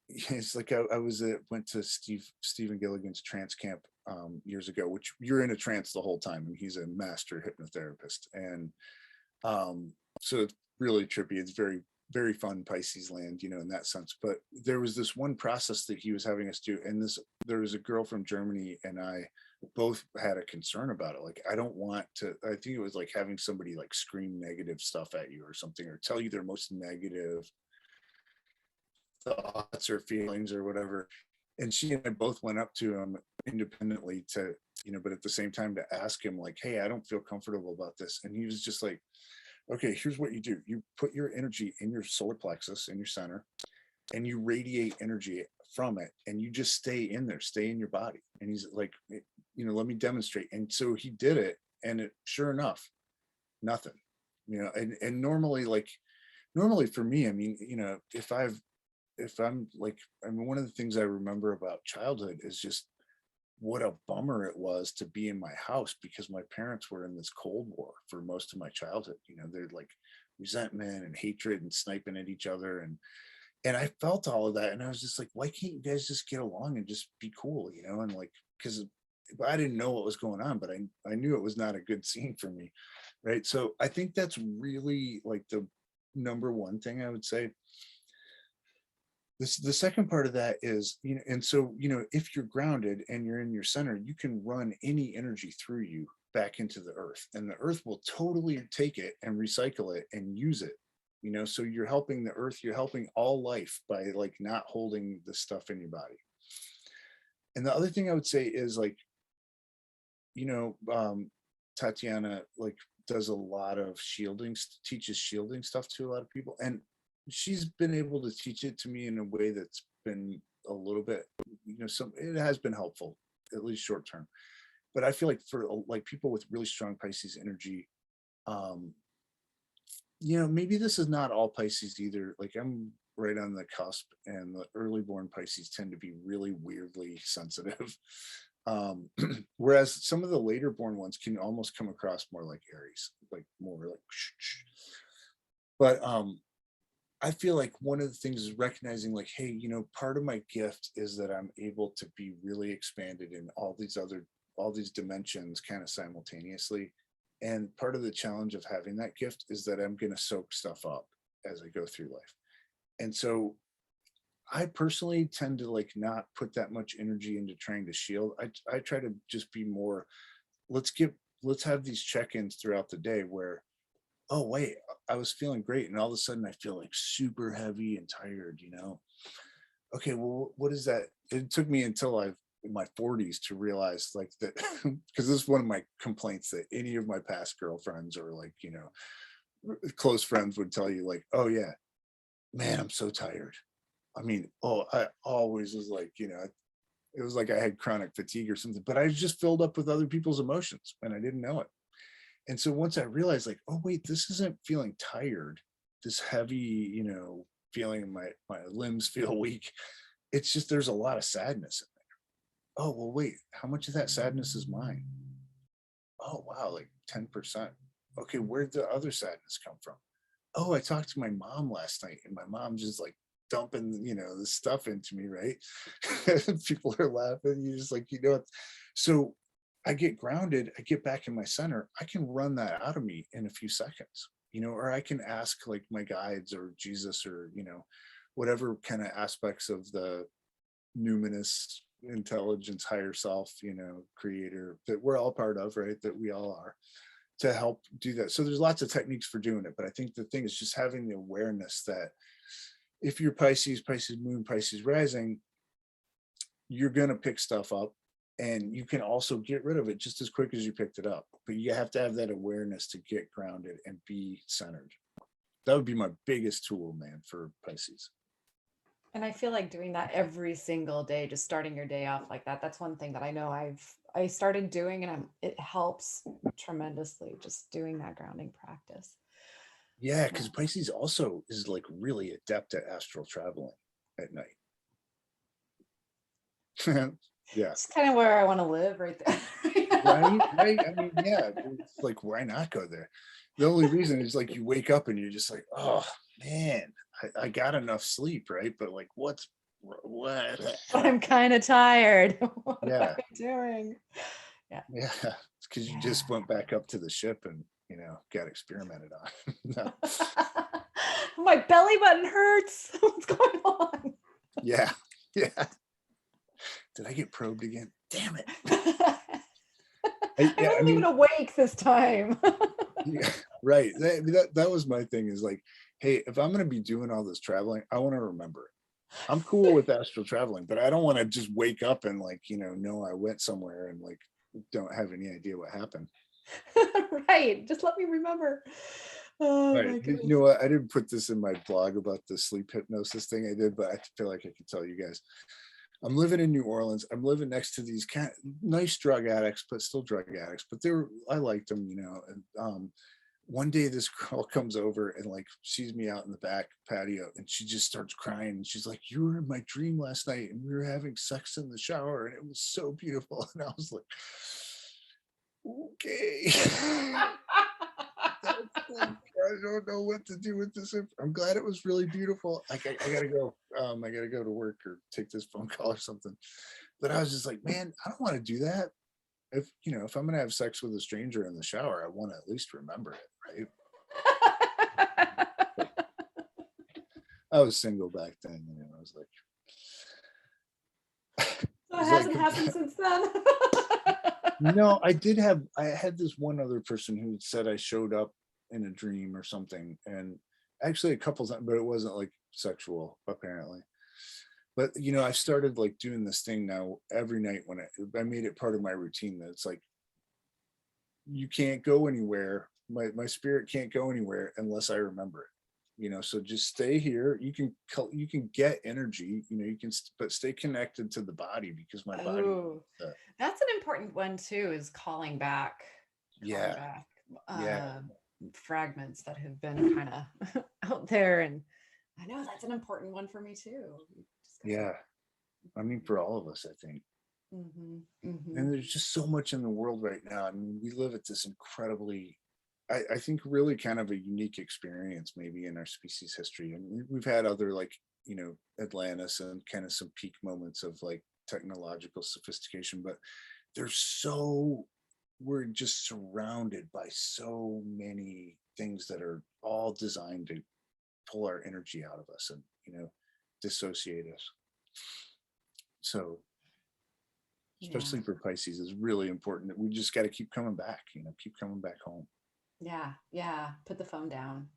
it's like I was went to Stephen Gilligan's trance camp years ago, which you're in a trance the whole time, and he's a master hypnotherapist. And so it's really trippy. It's very fun Pisces land, you know, in that sense. But there was this one process that he was having us do, and there was a girl from Germany and I both had a concern about it. Like, I don't want to, I think it was like having somebody like scream negative stuff at you or something, or tell you their most negative thoughts or feelings or whatever. And she and I both went up to him independently to, you know, but at the same time to ask him like, hey, I don't feel comfortable about this. And he was just like, okay, here's what you do. You put your energy in your solar plexus, in your center, and you radiate energy from it, and you just stay in there, stay in your body. And he's like, you know, let me demonstrate. And so he did it, and it, sure enough, nothing, you know. And normally for me, I mean, you know, if I'm like, I mean, one of the things I remember about childhood is just what a bummer it was to be in my house, because my parents were in this Cold War for most of my childhood. They're like resentment and hatred and sniping at each other, and I felt all of that, and I was just like, why can't you guys just get along and just be cool, and like, because I didn't know what was going on, but I knew it was not a good scene for me, right? So I think that's really like the number one thing I would say. The second part of that is, and so, if you're grounded and you're in your center, you can run any energy through you back into the earth, and the earth will totally take it and recycle it and use it. So you're helping the earth, you're helping all life by like not holding the stuff in your body. And the other thing I would say is like, Tatiana like does a lot of shielding, teaches shielding stuff to a lot of people, and she's been able to teach it to me in a way that's been a little bit, some it has been helpful, at least short term. But I feel like for like people with really strong Pisces energy, um, maybe this is not all Pisces either. Like I'm right on the cusp, and the early born Pisces tend to be really weirdly sensitive. Whereas some of the later born ones can almost come across more like Aries, like more like, but I feel like one of the things is recognizing like, hey, part of my gift is that I'm able to be really expanded in all these dimensions kind of simultaneously. And part of the challenge of having that gift is that I'm going to soak stuff up as I go through life. And so I personally tend to like not put that much energy into trying to shield. I try to just be more, let's have these check-ins throughout the day where, oh wait, I was feeling great, and all of a sudden I feel like super heavy and tired. Okay, well, what is that? It took me until I've in my 40s to realize like that, because this is one of my complaints that any of my past girlfriends or like close friends would tell you like, oh yeah, man, I'm so tired. I mean, oh, I always was like, it was like I had chronic fatigue or something, but I was just filled up with other people's emotions and I didn't know it. And so once I realized like, oh wait, this isn't feeling tired, this heavy, feeling my limbs feel weak. It's just there's a lot of sadness in there. Oh well, wait, how much of that sadness is mine? Oh wow, like 10%. Okay, where'd the other sadness come from? Oh, I talked to my mom last night, and my mom just like dumping, this stuff into me, right? People are laughing. You just like, so I get grounded, I get back in my center, I can run that out of me in a few seconds, or I can ask like my guides or Jesus or, whatever kind of aspects of the numinous intelligence, higher self, creator that we're all part of, right? That we all are, to help do that. So there's lots of techniques for doing it. But I think the thing is just having the awareness that if you're Pisces, Pisces Moon, Pisces rising, you're going to pick stuff up, and you can also get rid of it just as quick as you picked it up. But you have to have that awareness to get grounded and be centered. That would be my biggest tool, man, for Pisces. And I feel like doing that every single day, just starting your day off like that. That's one thing that I know I started doing, and it helps tremendously, just doing that grounding practice. Yeah, because Pisces also is like really adept at astral traveling at night. Yeah. It's kind of where I want to live right there. Right. I mean, yeah, it's like, why not go there? The only reason is like you wake up and you're just like, oh man, I got enough sleep, right? But like, what? I'm kind of tired. What am Yeah. I doing? Yeah. It's because you just went back up to the ship and got experimented on. No. My belly button hurts. What's going on? Yeah. Did I get probed again? Damn it. I wasn't even awake this time. Yeah, right. That was my thing, is like, hey, if I'm going to be doing all this traveling, I want to remember it. I'm cool with astral traveling, but I don't want to just wake up and like, know I went somewhere and like don't have any idea what happened. Right. Just let me remember. Oh right. my goodness. You know what? I didn't put this in my blog about the sleep hypnosis thing I did, but I feel like I could tell you guys. I'm living in New Orleans. I'm living next to these kind of nice drug addicts, but still drug addicts. But I liked them, and one day this girl comes over and like sees me out in the back patio, and she just starts crying, and she's like, "You were in my dream last night and we were having sex in the shower and it was so beautiful." And I was like, okay. I don't know what to do with this. I'm glad it was really beautiful. I gotta go. I gotta go to work or take this phone call or something. But I was just like, man, I don't want to do that. If if I'm gonna have sex with a stranger in the shower, I want to at least remember it, right? I was single back then, and I was like, So it hasn't happened since then. no, I had this one other person who said I showed up in a dream or something, and actually a couple times, but it wasn't like sexual apparently. But I've started like doing this thing now every night when I made it part of my routine, that it's like, you can't go anywhere. My spirit can't go anywhere unless I remember it. So just stay here. You can get energy, but stay connected to the body, because my body. Oh, that's an important one too, is calling back. Yeah. Fragments that have been kind of out there, and I know that's an important one for me too. Yeah, I mean, for all of us, I think. And there's just so much in the world right now. I mean, we live at this incredibly, I think, really kind of a unique experience maybe in our species history. And we've had other, like, Atlantis and kind of some peak moments of like technological sophistication, but we're just surrounded by so many things that are all designed to pull our energy out of us and dissociate us. So especially for Pisces, is really important that we just got to keep coming back, keep coming back home. Yeah, put the phone down.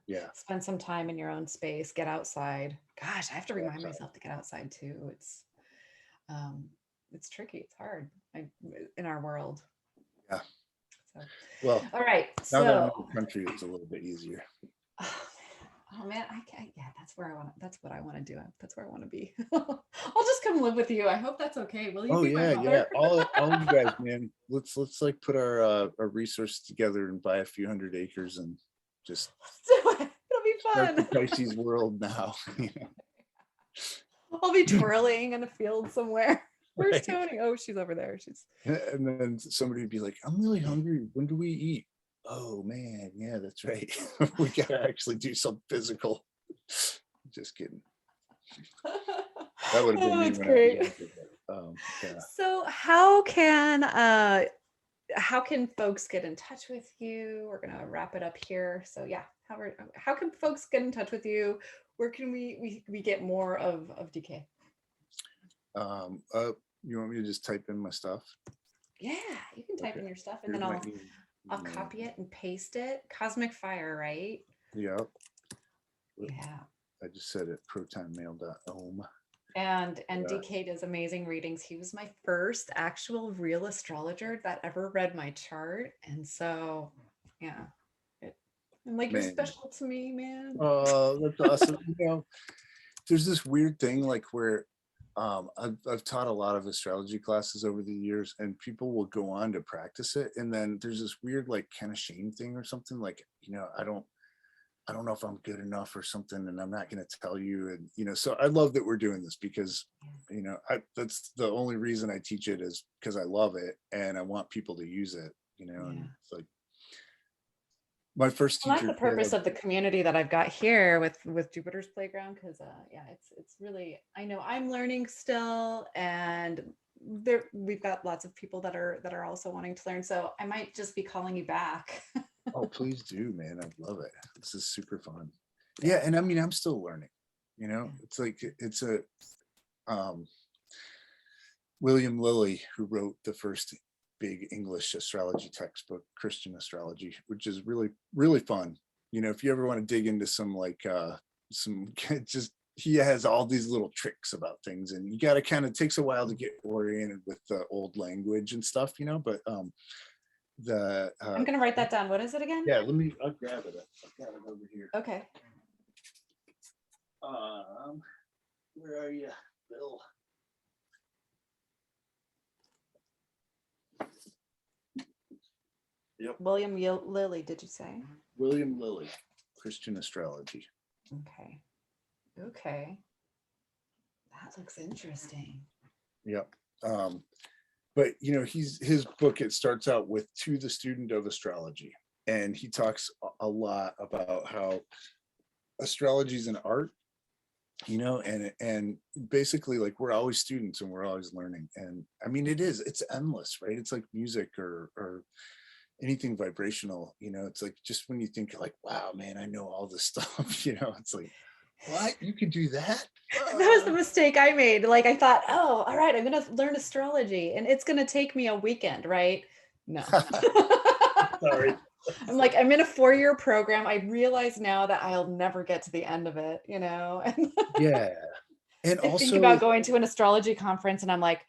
Yeah. Spend some time in your own space, get outside. Gosh, I have to remind myself to get outside too. It's tricky, it's hard in our world. Yeah. So, well, all right, now that I'm in the country, it's a little bit easier. Oh man, I can't. Yeah, that's what I want to do. That's where I want to be. I'll just come live with you. I hope that's okay. Will you be my mother? Yeah. All of you guys, man. Let's like put our resources together and buy a few hundred acres and just do it. It'll be start the fun. Pisces world now. I'll be twirling in a field somewhere. Where's Right. Tony? Oh, she's over there. And then somebody would be like, "I'm really hungry. When do we eat?" Oh man, yeah, that's right. We gotta actually do something physical. Just kidding. That would have been me. That's great. Yeah. So how can folks get in touch with you? We're gonna wrap it up here. So yeah, how can folks get in touch with you? Where can we get more of DK? You want me to just type in my stuff? Yeah, you can type in your stuff, and then I'll copy it and paste it. Cosmic Fire, right? Yeah. Yeah. I just said it, protonmail.om. And DK does amazing readings. He was my first actual real astrologer that ever read my chart. And so, yeah. And like, you're special to me, man. Oh, that's awesome. There's this weird thing like where I've taught a lot of astrology classes over the years, and people will go on to practice it, and then there's this weird like kind of shame thing or something, like I don't know if I'm good enough or something, and I'm not going to tell you. And so I love that we're doing this, because that's the only reason I teach it, is because I love it and I want people to use it. And it's like my first teacher. That's the purpose of the community that I've got here with Jupiter's Playground, because it's really, I know I'm learning still, and we've got lots of people that are also wanting to learn. So I might just be calling you back. Oh, please do, man. I love it. This is super fun. Yeah, and I mean, I'm still learning. It's like it's a William Lilly, who wrote the first big English astrology textbook, Christian astrology, which is really, really fun. If you ever want to dig into some just, he has all these little tricks about things, and you got to kind of, takes a while to get oriented with the old language and stuff, but I'm gonna write that down. What is it again? Yeah, I'll grab it. I've got it over here. Okay. Where are you, Bill? Yep. William Lilly, did you say? William Lilly, Christian astrology. Okay. Okay. That looks interesting. Yep. But his book, it starts out with "To the Student of Astrology," and he talks a lot about how astrology is an art, and basically, like, we're always students and we're always learning. And I mean, it's endless, right? It's like music or anything vibrational. It's like, just when you think like, wow, man, I know all this stuff, it's like, what, you can do that? That was the mistake I made. Like, I thought, oh, all right, I'm going to learn astrology and it's going to take me a weekend, right? No. Sorry. I'm like, I'm in a 4-year program. I realize now that I'll never get to the end of it, Yeah. And I also think about going to an astrology conference and I'm like,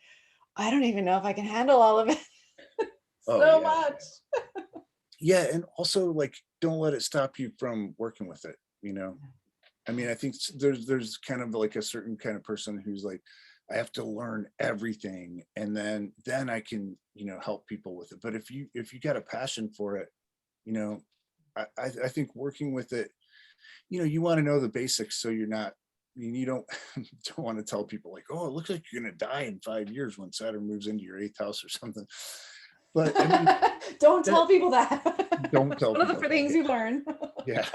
I don't even know if I can handle all of it. So much. Yeah. And also, like, don't let it stop you from working with it. I mean, I think there's kind of like a certain kind of person who's like, I have to learn everything and then I can, help people with it. But if you got a passion for it, I think working with it, you want to know the basics, so you're not, you don't want to tell people like, oh, it looks like you're going to die in 5 years when Saturn moves into your 8th house or something. But I mean, don't tell people that. Don't tell people. One of the things you learn. Yeah.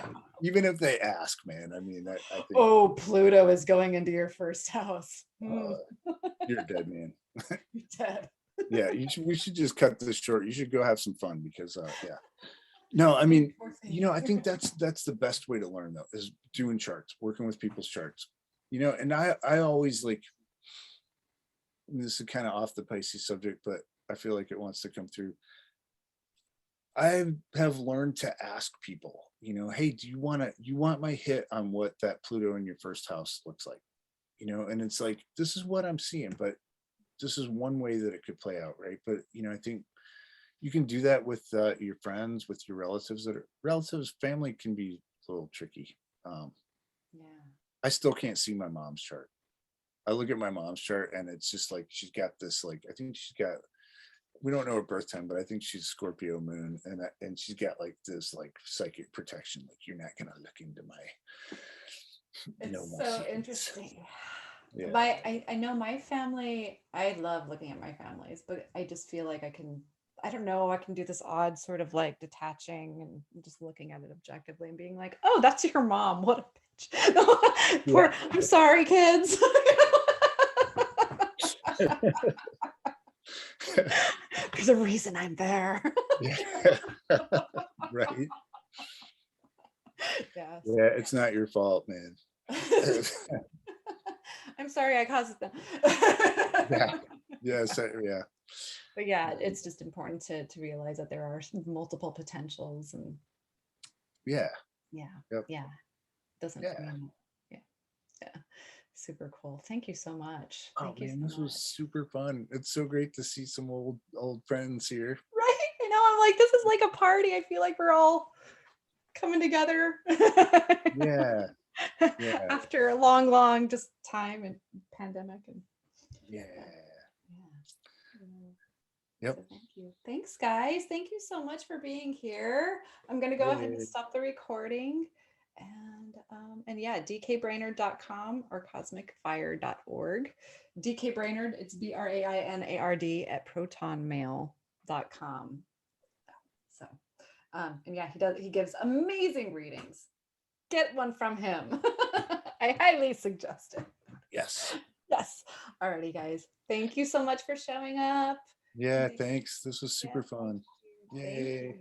Even if they ask, man. I mean, I think. Oh, Pluto is going into your 1st house. You're dead, man. You're dead. Yeah, we should just cut this short. You should go have some fun because yeah. No, I mean, I think that's the best way to learn, though, is doing charts, working with people's charts. And I always, like, this is kind of off the Pisces subject, but I feel like it wants to come through. I have learned to ask people, hey, do you want my hit on what that Pluto in your 1st house looks like? And it's like, this is what I'm seeing, but this is one way that it could play out, right? But I think you can do that with your friends, with your relatives. Family can be a little tricky. I still can't see my mom's chart. I look at my mom's chart and it's just like, she's got this, like, I think she's got, we don't know her birth time, but I think she's Scorpio moon, and she's got like this, like, psychic protection, like, you're not gonna look into my. It's so interesting. Yeah. I know my family. I love looking at my families, but I just feel like I don't know, I can do this odd sort of like detaching and just looking at it objectively and being like, oh, that's your mom. What a bitch. I'm sorry, kids. There's a reason I'm there. Right. Yeah. Yeah, it's not your fault, man. I'm sorry I caused them. Yeah. But yeah, it's just important to realize that there are multiple potentials and yeah. Doesn't mean super cool. Thank you so much. Oh man, this was super fun. It's so great to see some old friends here. Right? I'm like, this is like a party. I feel like we're all coming together. Yeah. After a long just time and pandemic and Yep. So thank you. Thanks, guys. Thank you so much for being here. I'm going to go ahead and stop the recording. And yeah, dkbrainard.com or cosmicfire.org. DK Brainard, it's BRAINARD at protonmail.com. So, and yeah, he gives amazing readings. Get one from him. I highly suggest it. Yes. Alrighty, guys. Thank you so much for showing up. Yeah, thanks. This was super fun. Yay.